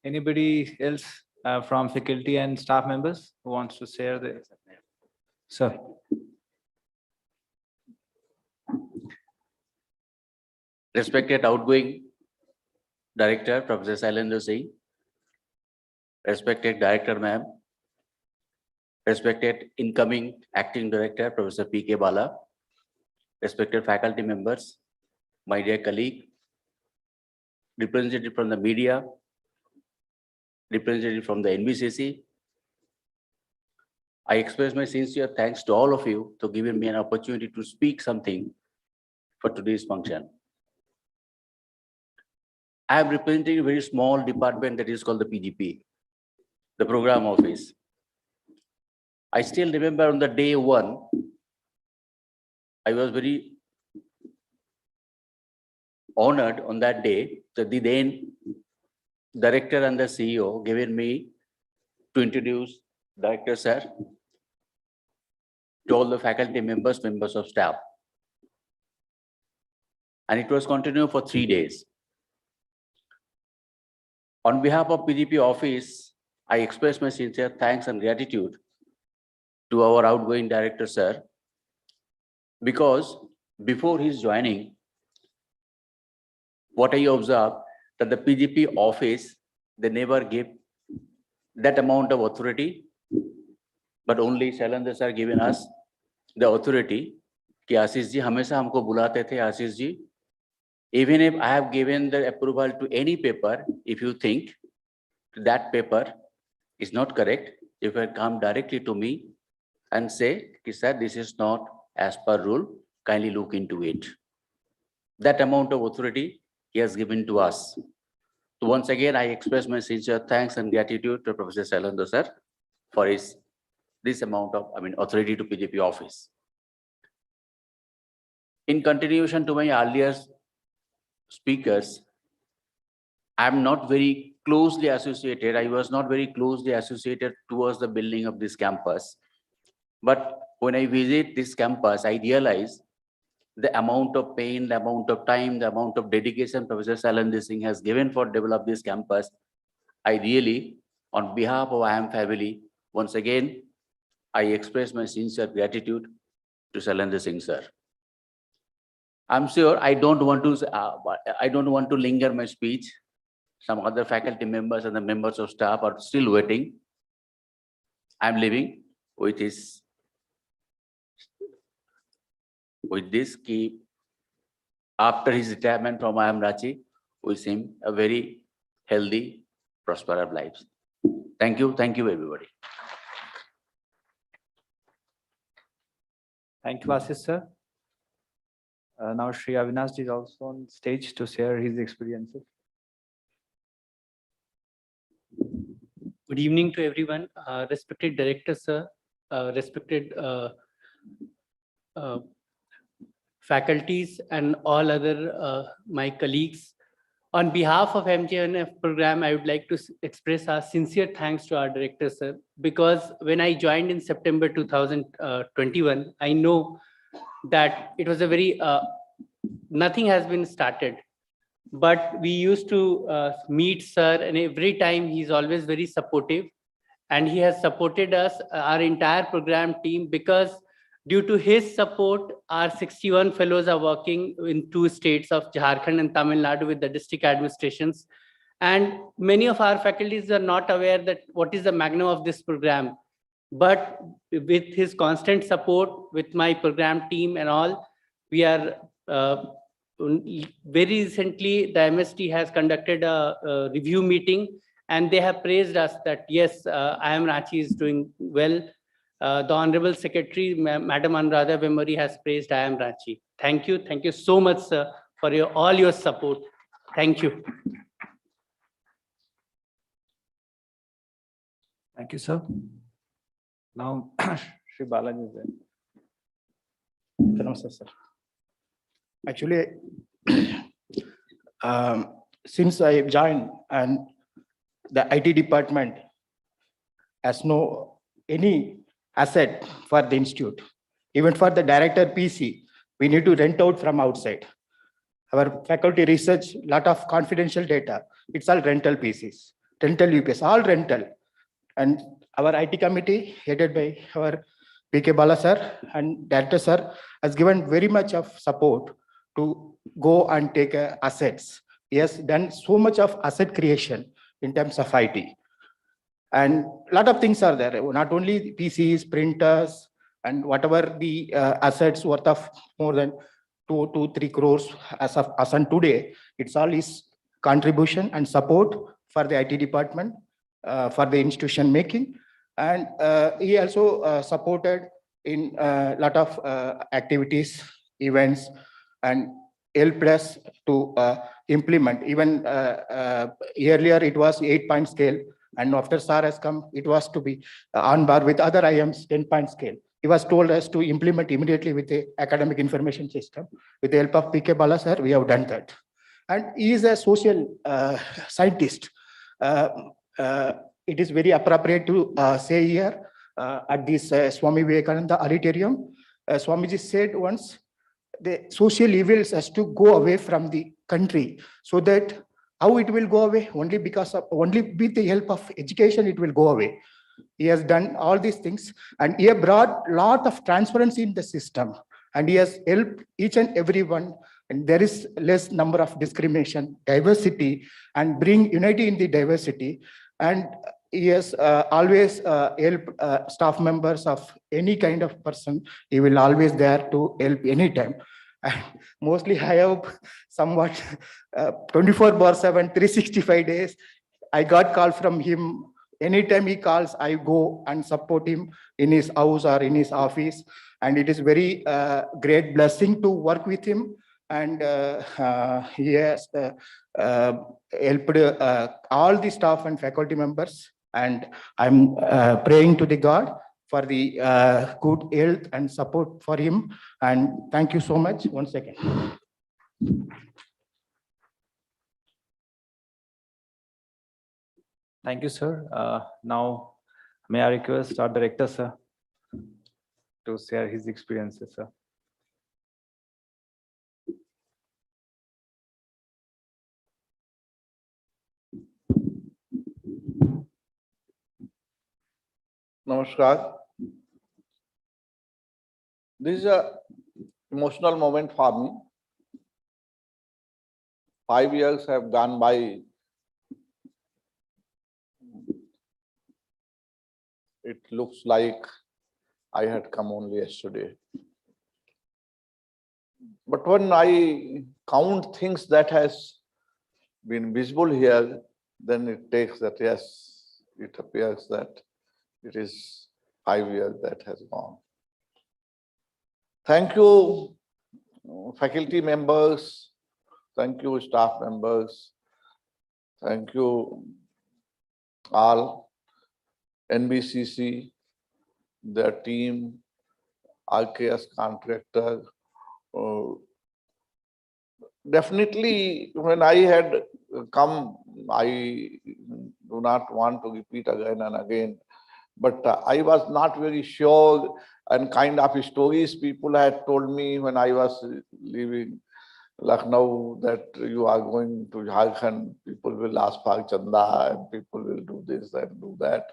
S8: Anybody else from faculty and staff members who wants to share the, sir?
S16: Respected outgoing Director, Professor Shailendra Singh, respected Director Ma'am, respected incoming Acting Director, Professor P.K. Bala, respected faculty members, my dear colleague, representative from the media, representative from the NBCC, I express my sincere thanks to all of you for giving me an opportunity to speak something for today's function. I am representing a very small department that is called the PGP, the program office. I still remember on the day one, I was very honored on that day that the then director and the CEO given me to introduce Director Sir to all the faculty members, members of staff. And it was continued for 3 days. On behalf of PGP office, I express my sincere thanks and gratitude to our outgoing Director Sir, because before his joining, what I observed that the PGP office, they never give that amount of authority, but only Shailendra Sir given us the authority कि आशीष जी हमेशा हमको बुलाते थे, Ashish ji, even if I have given the approval to any paper, if you think that paper is not correct, you can come directly to me and say, sir, this is not as per rule, kindly look into it. That amount of authority he has given to us. So once again, I express my sincere thanks and gratitude to Professor Shailendra sir for this amount of authority to PGP office. In continuation to my earlier speakers, I am not very closely associated. I was not very closely associated towards the building of this campus. But when I visit this campus, I realize the amount of pain, the amount of time, the amount of dedication Professor Shailendra Singh has given for develop this campus. I really, on behalf of IIM family, once again, I express my sincere gratitude to Shailendra Singh sir. I'm sure I don't want to linger my speech. Some other faculty members and the members of staff are still waiting. I'm leaving with this key. After his retirement from IIM Ranchi, wish him a very healthy, prosperous life. Thank you, everybody.
S8: Thank you, Ashish sir. Now Shri Avinash is also on stage to share his experiences.
S17: Good evening to everyone. Respected Director sir, respected faculties and all other my colleagues. On behalf of MJNF program, I would like to express our sincere thanks to our Director sir, because when I joined in September 2021, I know that it was a very, nothing has been started. But we used to meet sir, and every time he's always very supportive, and he has supported us, our entire program team, because due to his support, our 61 fellows are working in 2 states of Jharkhand and Tamil Nadu with the district administrations. And many of our faculties are not aware that what is the magnum of this program. But with his constant support, with my program team and all, we are very recently, the MST has conducted a review meeting, and they have praised us that yes, IIM Ranchi is doing well. The Honorable Secretary, Madam Anuradha Vemuri, has praised IIM Ranchi. Thank you so much, sir, for all your support. Thank you.
S8: Thank you, sir. Now, Shri Balaji is there.
S7: Namaste, sir. Actually, since I joined and the IT department has no any asset for the institute, even for the director PC, we need to rent out from outside. Our faculty research, lot of confidential data, it's all rental PCs, rental UPS, all rental. And our IT committee headed by our PK Bala sir and director sir has given very much of support to go and take assets. He has done so much of asset creation in terms of IT. And a lot of things are there, not only PCs, printers, and whatever the assets worth of more than 2 to 3 crores as on today, it's all his contribution and support for the IT department, for the institution making. And he also supported in a lot of activities, events, and helped us to implement. Even earlier it was 8-point scale, and after SAR has come, it was to be on bar with other IIMs 10-point scale. He was told us to implement immediately with the academic information system. With the help of PK Bala sir, we have done that. And he is a social scientist. It is very appropriate to say here at this Swami Vivekananda auditorium, Swamiji said once, the social evils has to go away from the country, so that how it will go away? Only with the help of education, it will go away. He has done all these things, and he has brought a lot of transparency in the system, and he has helped each and everyone, and there is less number of discrimination, diversity, and bring unity in the diversity. And he has always helped staff members of any kind of person. He will always there to help anytime. And mostly I have somewhat 24/7, 365 days. I got call from him. Anytime he calls, I go and support him in his house or in his office. And it is very great blessing to work with him. And he has helped all the staff and faculty members. And I'm praying to the God for the good health and support for him. And thank you so much. One second.
S8: Thank you, sir. Now, may I request our director, sir, to share his experiences, sir.
S2: Namaskar. This is a emotional moment for me. 5 years have gone by. It looks like I had come only yesterday. But when I count things that has been visible here, then it takes that, yes, it appears that it is 5 years that has gone. Thank you, faculty members. Thank you, staff members. Thank you, all, NBCC, their team, RKS contractor. Definitely, when I had come, I do not want to repeat again and again, but I was not very sure and kind of stories people had told me when I was leaving Lucknow that you are going to Jharkhand, people will ask for chanda and people will do this and do that.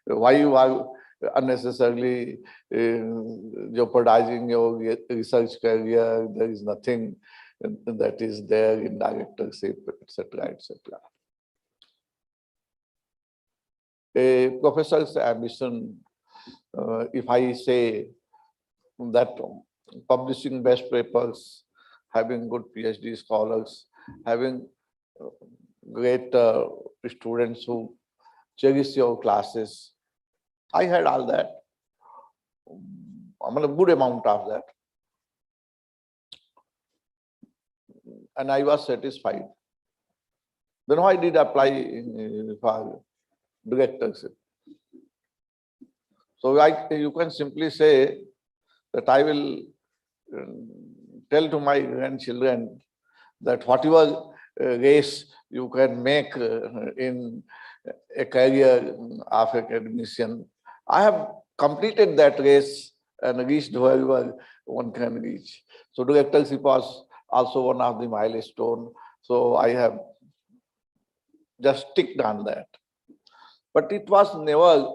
S2: Why you are unnecessarily jeopardizing your research career? There is nothing that is there in directorship, etc., etc. A professor's ambition, if I say that publishing best papers, having good PhD scholars, having great students who cherish your classes, I had all that. I mean, a good amount of that. And I was satisfied. Then why did I apply for directorship? So you can simply say that I will tell to my grandchildren that whatever race you can make in a career of academician, I have completed that race and reached wherever one can reach. So directorship was also one of the milestone. So I have just ticked on that. But it was never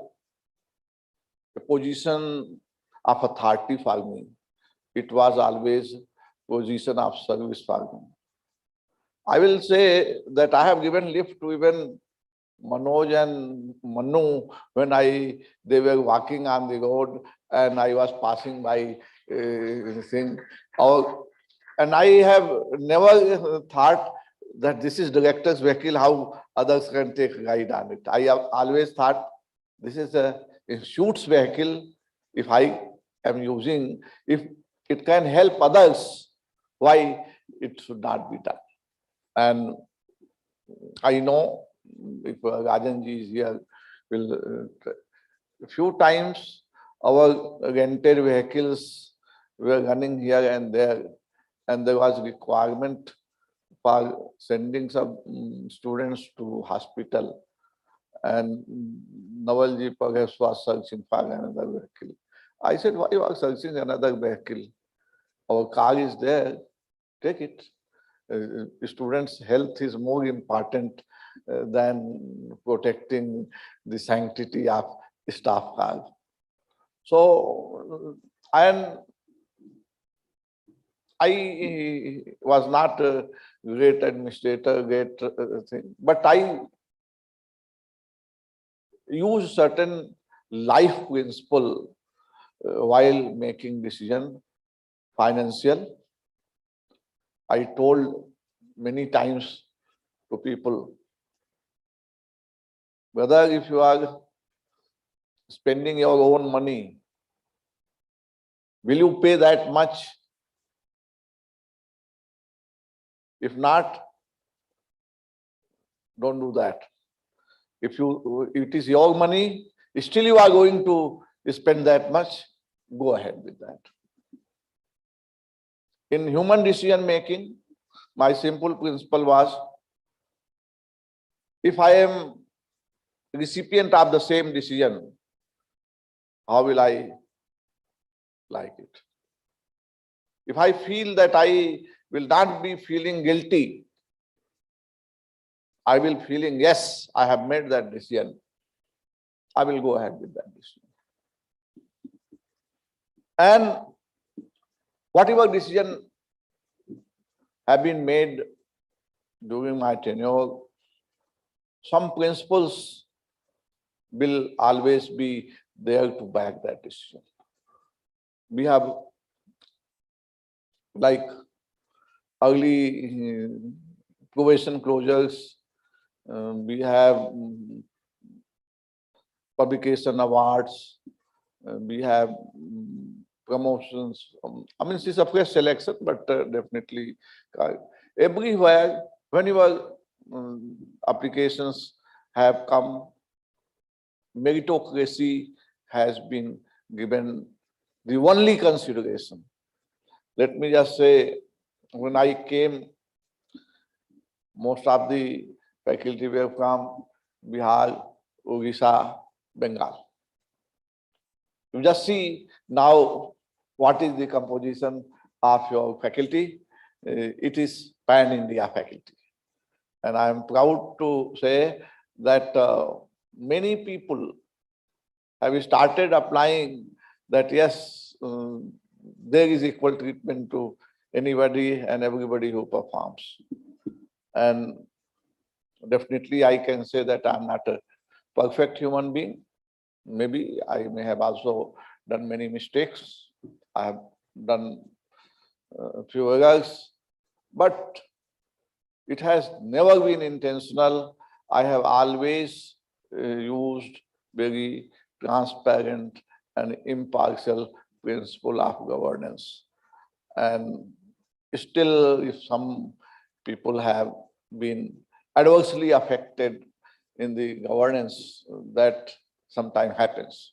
S2: a position of authority for me. It was always position of service for me. I will say that I have given lift to even Manoj and Manu when they were walking on the road and I was passing by thing. And I have never thought that this is director's vehicle, how others can take ride on it. I have always thought this is a institute's vehicle. If I am using, if it can help others, why it should not be done? And I know if Rajanji is here, will a few times our rented vehicles were running here and there was requirement for sending some students to hospital, and Nawalji perhaps was searching for another vehicle. I said, why you are searching another vehicle? Our car is there, take it. Students' health is more important than protecting the sanctity of staff car. So, and I was not a great administrator, great thing, but I use certain life principle while making decision, financial. I told many times to people, whether if you are spending your own money, will you pay that much? If not, don't do that. If it is your money, still you are going to spend that much, go ahead with that. In human decision making, my simple principle was, if I am recipient of the same decision, how will I like it? If I feel that I will not be feeling guilty, I will feeling, yes, I have made that decision, I will go ahead with that decision. And whatever decision have been made during my tenure, some principles will always be there to back that decision. We have, like, early probation closures, we have publication awards, we have promotions. I mean, it's a fresh selection, but definitely everywhere, whenever applications have come, meritocracy has been given the only consideration. Let me just say, when I came, most of the faculty were from Bihar, Odisha, Bengal. You just see now what is the composition of your faculty. It is pan-India faculty. And I am proud to say that many people have started applying that, yes, there is equal treatment to anybody and everybody who performs. And definitely I can say that I'm not a perfect human being. Maybe I may have also done many mistakes. I have done a few errors, but it has never been intentional. I have always used very transparent and impartial principle of governance. And still, if some people have been adversely affected in the governance, that sometimes happens.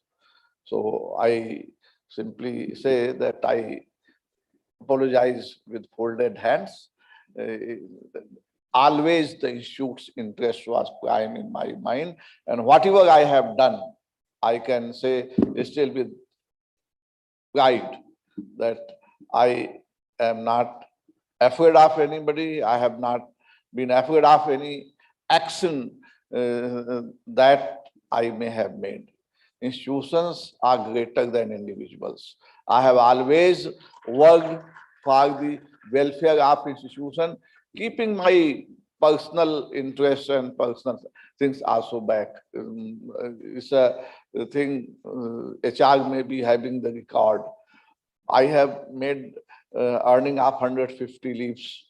S2: So I simply say that I apologize with folded hands. Always the institute's interest was prime in my mind, and whatever I have done, I can say still with pride that I am not afraid of anybody. I have not been afraid of any action that I may have made. Institutions are greater than individuals. I have always worked for the welfare of institution, keeping my personal interests and personal things also back. It's a thing, HR may be having the record. I have made earning of 150 leaves.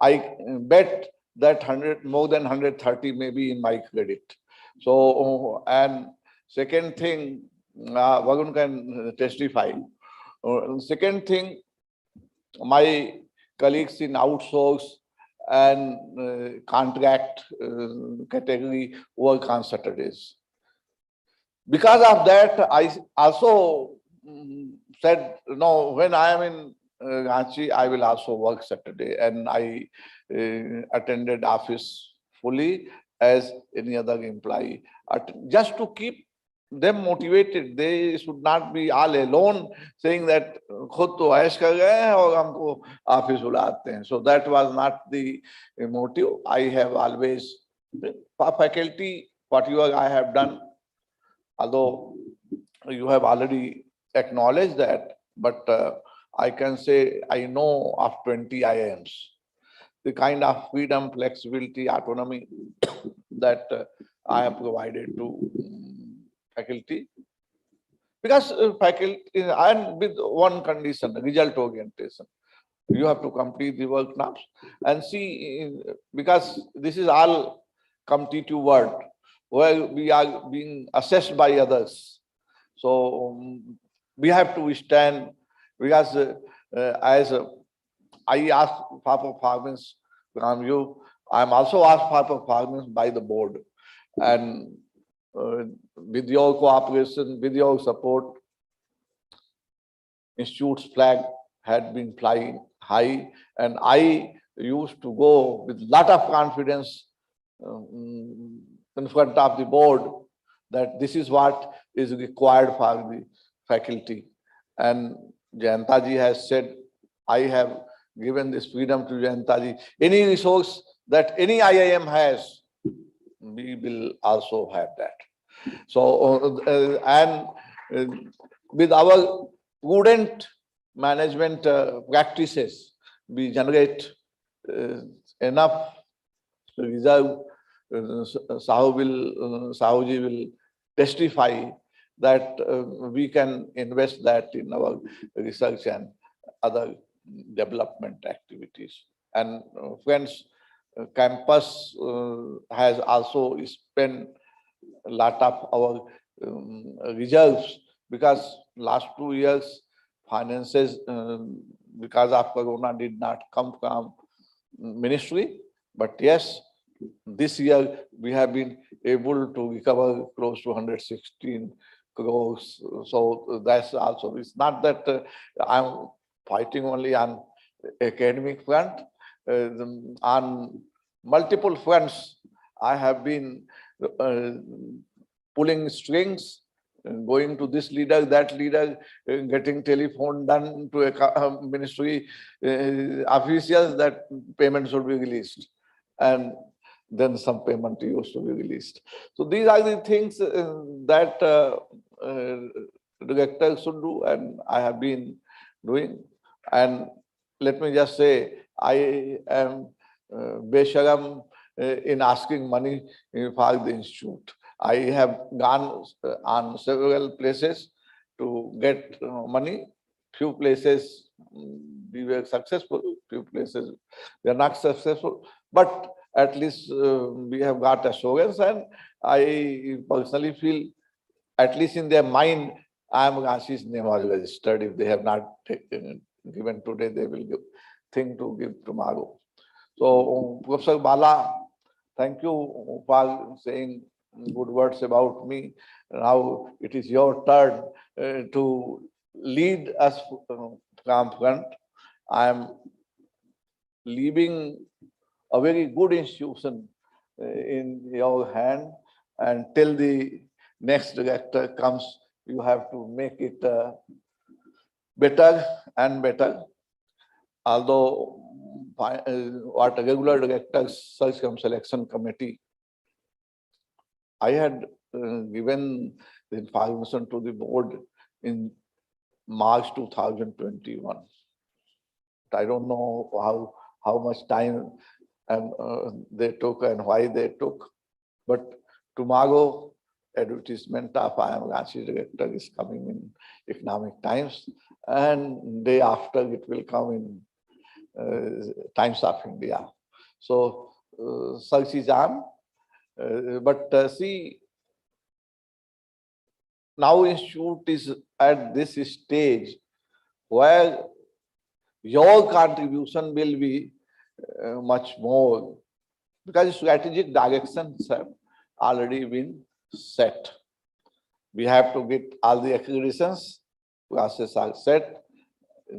S2: I bet that more than 130 may be in my credit. So, and second thing, Varun can testify. Second thing, my colleagues in outsource and contract category work on Saturdays. Because of that, I also said, no, when I am in Ranchi, I will also work Saturday. And I attended office fully as any other employee. Just to keep them motivated, they should not be all alone saying that khud to ऐश कर गए हैं और हमको office बुलाते हैं. So that was not the motive. I have always, for faculty, whatever I have done, although you have already acknowledged that, but I can say I know of 20 IIMs. The kind of freedom, flexibility, autonomy that I have provided to faculty. Because faculty, and with one condition, result orientation. You have to complete the work now and see, because this is all competitive world where we are being assessed by others. So we have to stand, because as I ask for performance from you, I am also asked for performance by the board. And with your cooperation, with your support, Institute's flag had been flying high, and I used to go with lot of confidence in front of the board that this is what is required for the faculty. And Jayanta ji has said, I have given this freedom to Jayanta ji. Any resource that any IIM has, we will also have that. So, with our prudent management practices, we generate enough reserve. Sahuji will testify that we can invest that in our research and other development activities. And friends, campus has also spent a lot of our reserves, because last 2 years finances because of Corona did not come from ministry. But yes, this year we have been able to recover close to 116 crores. So that's also, it's not that I'm fighting only on academic front. On multiple fronts, I have been pulling strings, going to this leader, that leader, getting telephone done to a ministry officials that payment should be released. And then some payment used to be released. So these are the things that directors should do, and I have been doing. And let me just say, I am besharam in asking money for the institute. I have gone on several places to get money. Few places we were successful, few places we are not successful, but at least we have got assurance, and I personally feel, at least in their mind, I am Ranchi's name was registered. If they have not given today, they will think to give tomorrow. So, Professor Bala, thank you for saying good words about me. Now it is your turn to lead us front. I am leaving a very good institution in your hand, and till the next director comes, you have to make it better and better. Although what a regular directors search selection committee, I had given the information to the board in March 2021. I don't know how much time they took and why they took, but tomorrow advertisement of IIM Ranchi director is coming in Economic Times, and day after it will come in Times of India. So search is on, but see, now institute is at this stage where your contribution will be much more, because strategic directions have already been set. We have to get all the accreditations, process are set,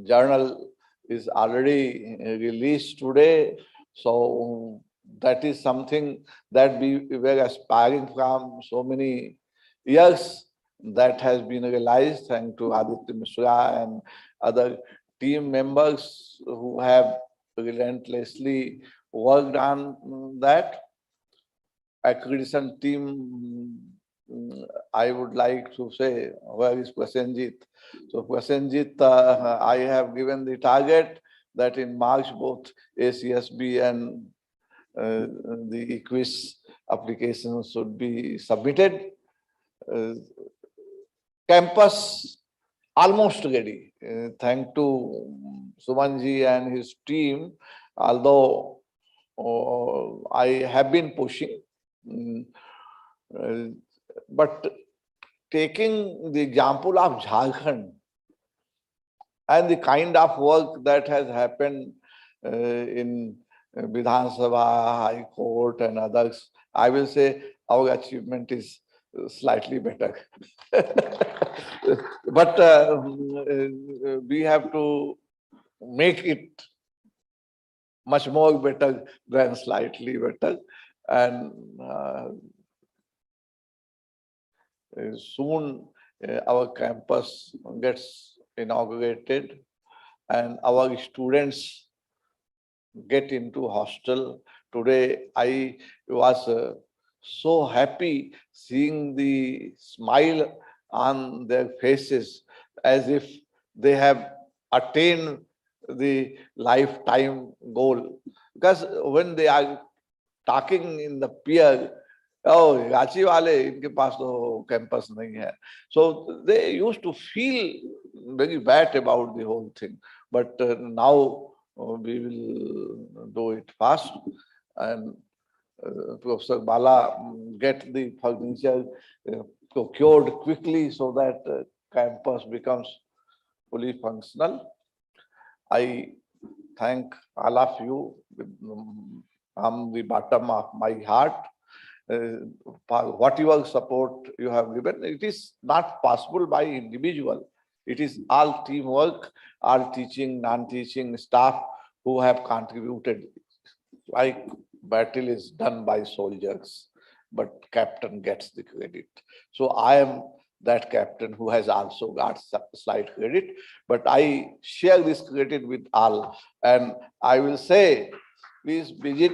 S2: journal is already released today. So that is something that we were aspiring from so many years, that has been realized thanks to Aditya Mishra and other team members who have relentlessly worked on that. Accreditation team, I would like to say, where is Prasenjit? So Prasenjit, I have given the target that in March both ACSB and the EQUIS applications should be submitted. Campus almost ready. Thanks to Sumanji and his team, although I have been pushing, but taking the example of Jharkhand and the kind of work that has happened in Vidhan Sabha, High Court and others, I will say our achievement is slightly better. But we have to make it much more better than slightly better. And soon our campus gets inaugurated and our students get into hostel. Today I was so happy seeing the smile on their faces, as if they have attained the lifetime goal. Because when they are talking in the peer, oh, Ranchi wale, inke paas to campus nahi hai. So they used to feel very bad about the whole thing. But now we will do it fast, and Professor Bala get the furniture procured quickly so that campus becomes fully functional. I thank all of you from the bottom of my heart for whatever support you have given. It is not possible by individual. It is all teamwork, all teaching, non-teaching staff who have contributed. Like battle is done by soldiers, but captain gets the credit. So I am that captain who has also got slight credit, but I share this credit with all. And I will say, please visit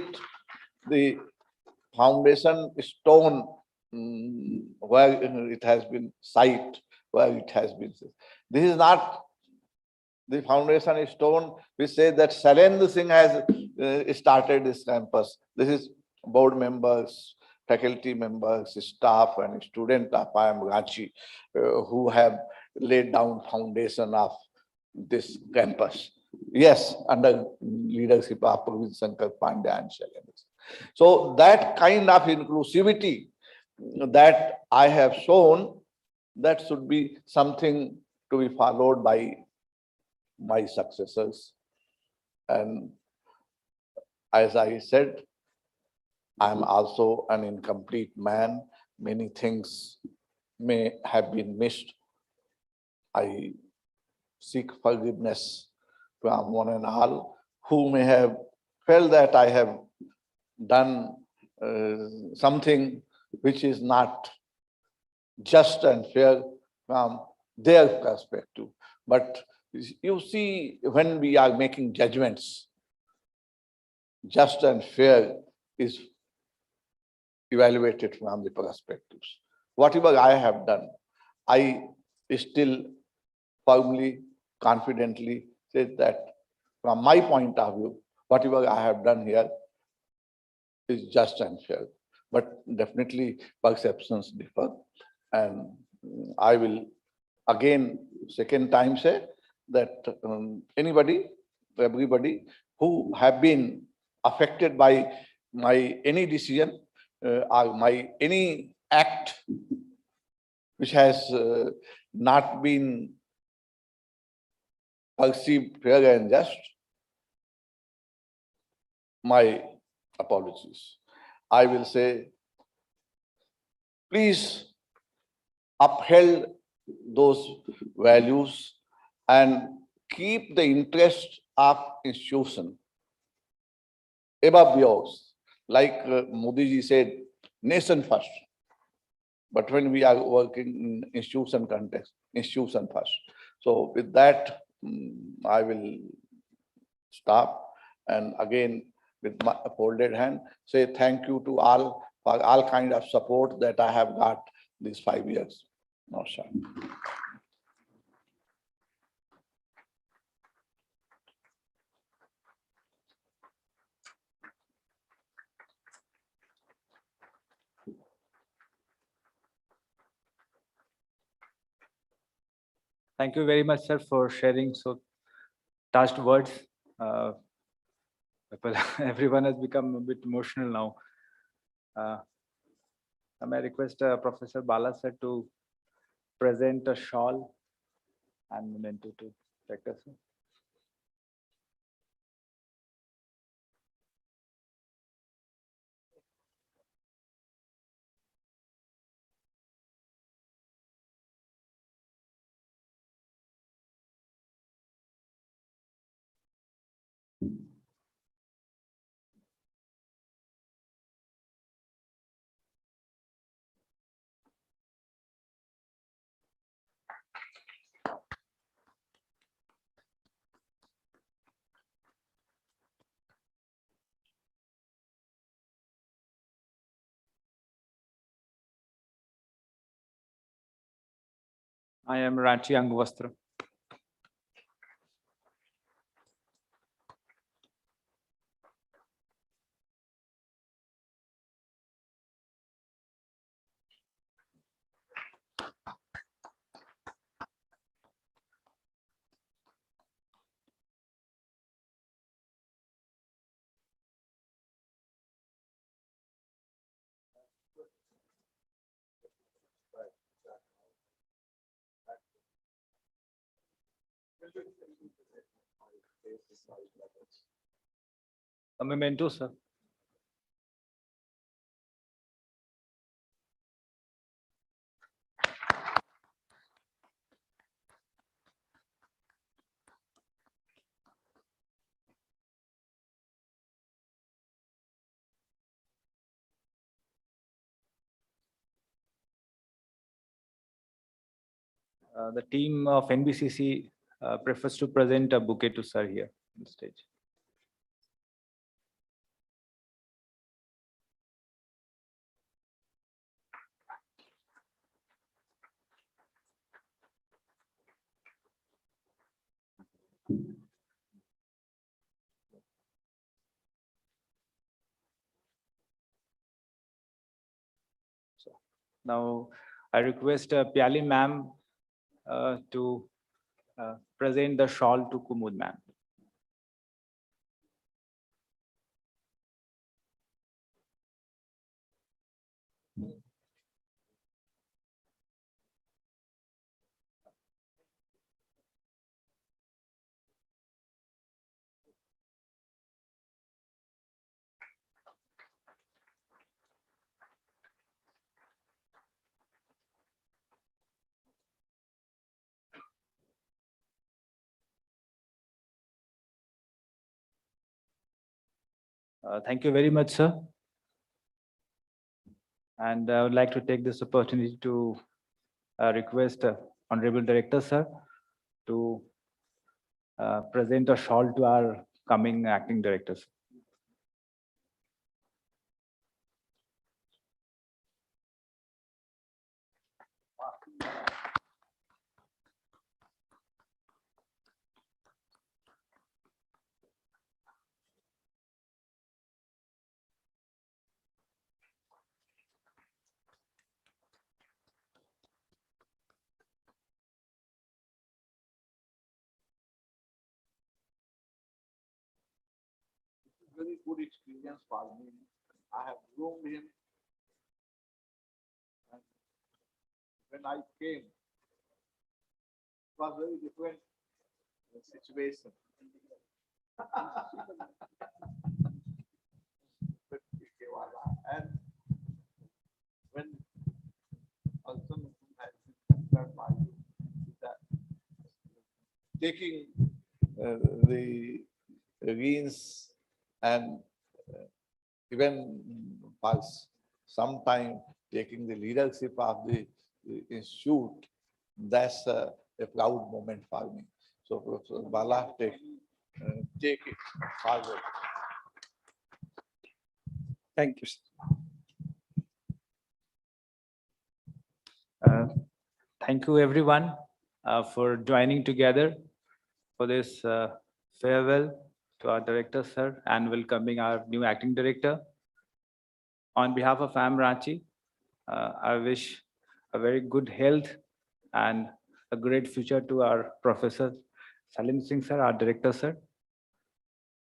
S2: the foundation stone where it has been site, where it has been. This is not the foundation stone. We say that Shalendra Singh has started this campus. This is board members, faculty members, staff and student of IIM Ranchi who have laid down foundation of this campus. Yes, under leadership of Praveen Shankar Pandya and Shalendra Singh. So that kind of inclusivity that I have shown, that should be something to be followed by my successors. And as I said, I am also an incomplete man. Many things may have been missed. I seek forgiveness from one and all who may have felt that I have done something which is not just and fair from their perspective. But you see, when we are making judgments, just and fair is evaluated from the perspectives. Whatever I have done, I still firmly, confidently say that from my point of view, whatever I have done here is just and fair. But definitely perceptions differ. And I will again, second time say that everybody who have been affected by my any decision or my any act which has not been perceived fair and just, my apologies. I will say, please uphold those values and keep the interest of institution above yours. Like Modi ji said, nation first. But when we are working in institution context, institution first. So with that, I will stop and again with my folded hand say thank you to all for all kind of support that I have got these 5 years. No, sir.
S8: Thank you very much, sir, for sharing so touched words. Everyone has become a bit emotional now. I may request Professor Bala sir to present a shawl and memento to Director sir. I am Ranchi Angvastra. A memento, sir. The team of NBCC prefers to present a bouquet to sir here on the stage. Now, I request Pyali ma'am to present the shawl to Kumud ma'am. Thank you very much, sir. And I would like to take this opportunity to request Honorable Director, sir, to present a shawl to our coming acting directors.
S2: Very good experience for me. I have groomed him. And when I came, it was very different situation. And when also has been concerned by that taking the reins and even for some time taking the leadership of the institute, that's a proud moment for me. So Professor Bala, take it forward.
S8: Thank you, sir. Thank you, everyone, for joining together for this farewell to our director, sir, and welcoming our new acting director. On behalf of IIM Ranchi, I wish a very good health and a great future to our Professor Salim Singh, sir, our director, sir.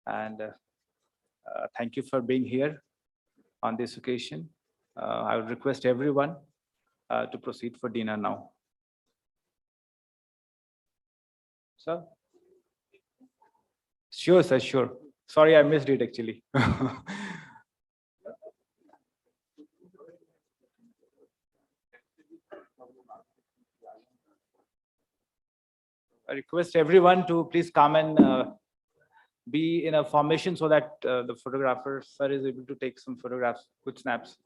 S8: And thank you for being here on this occasion. I would request everyone to proceed for dinner now. Sir? Sure, sir, sure. Sorry, I missed it actually. I request everyone to please come and be in a formation so that the photographer, sir, is able to take some photographs, good snaps.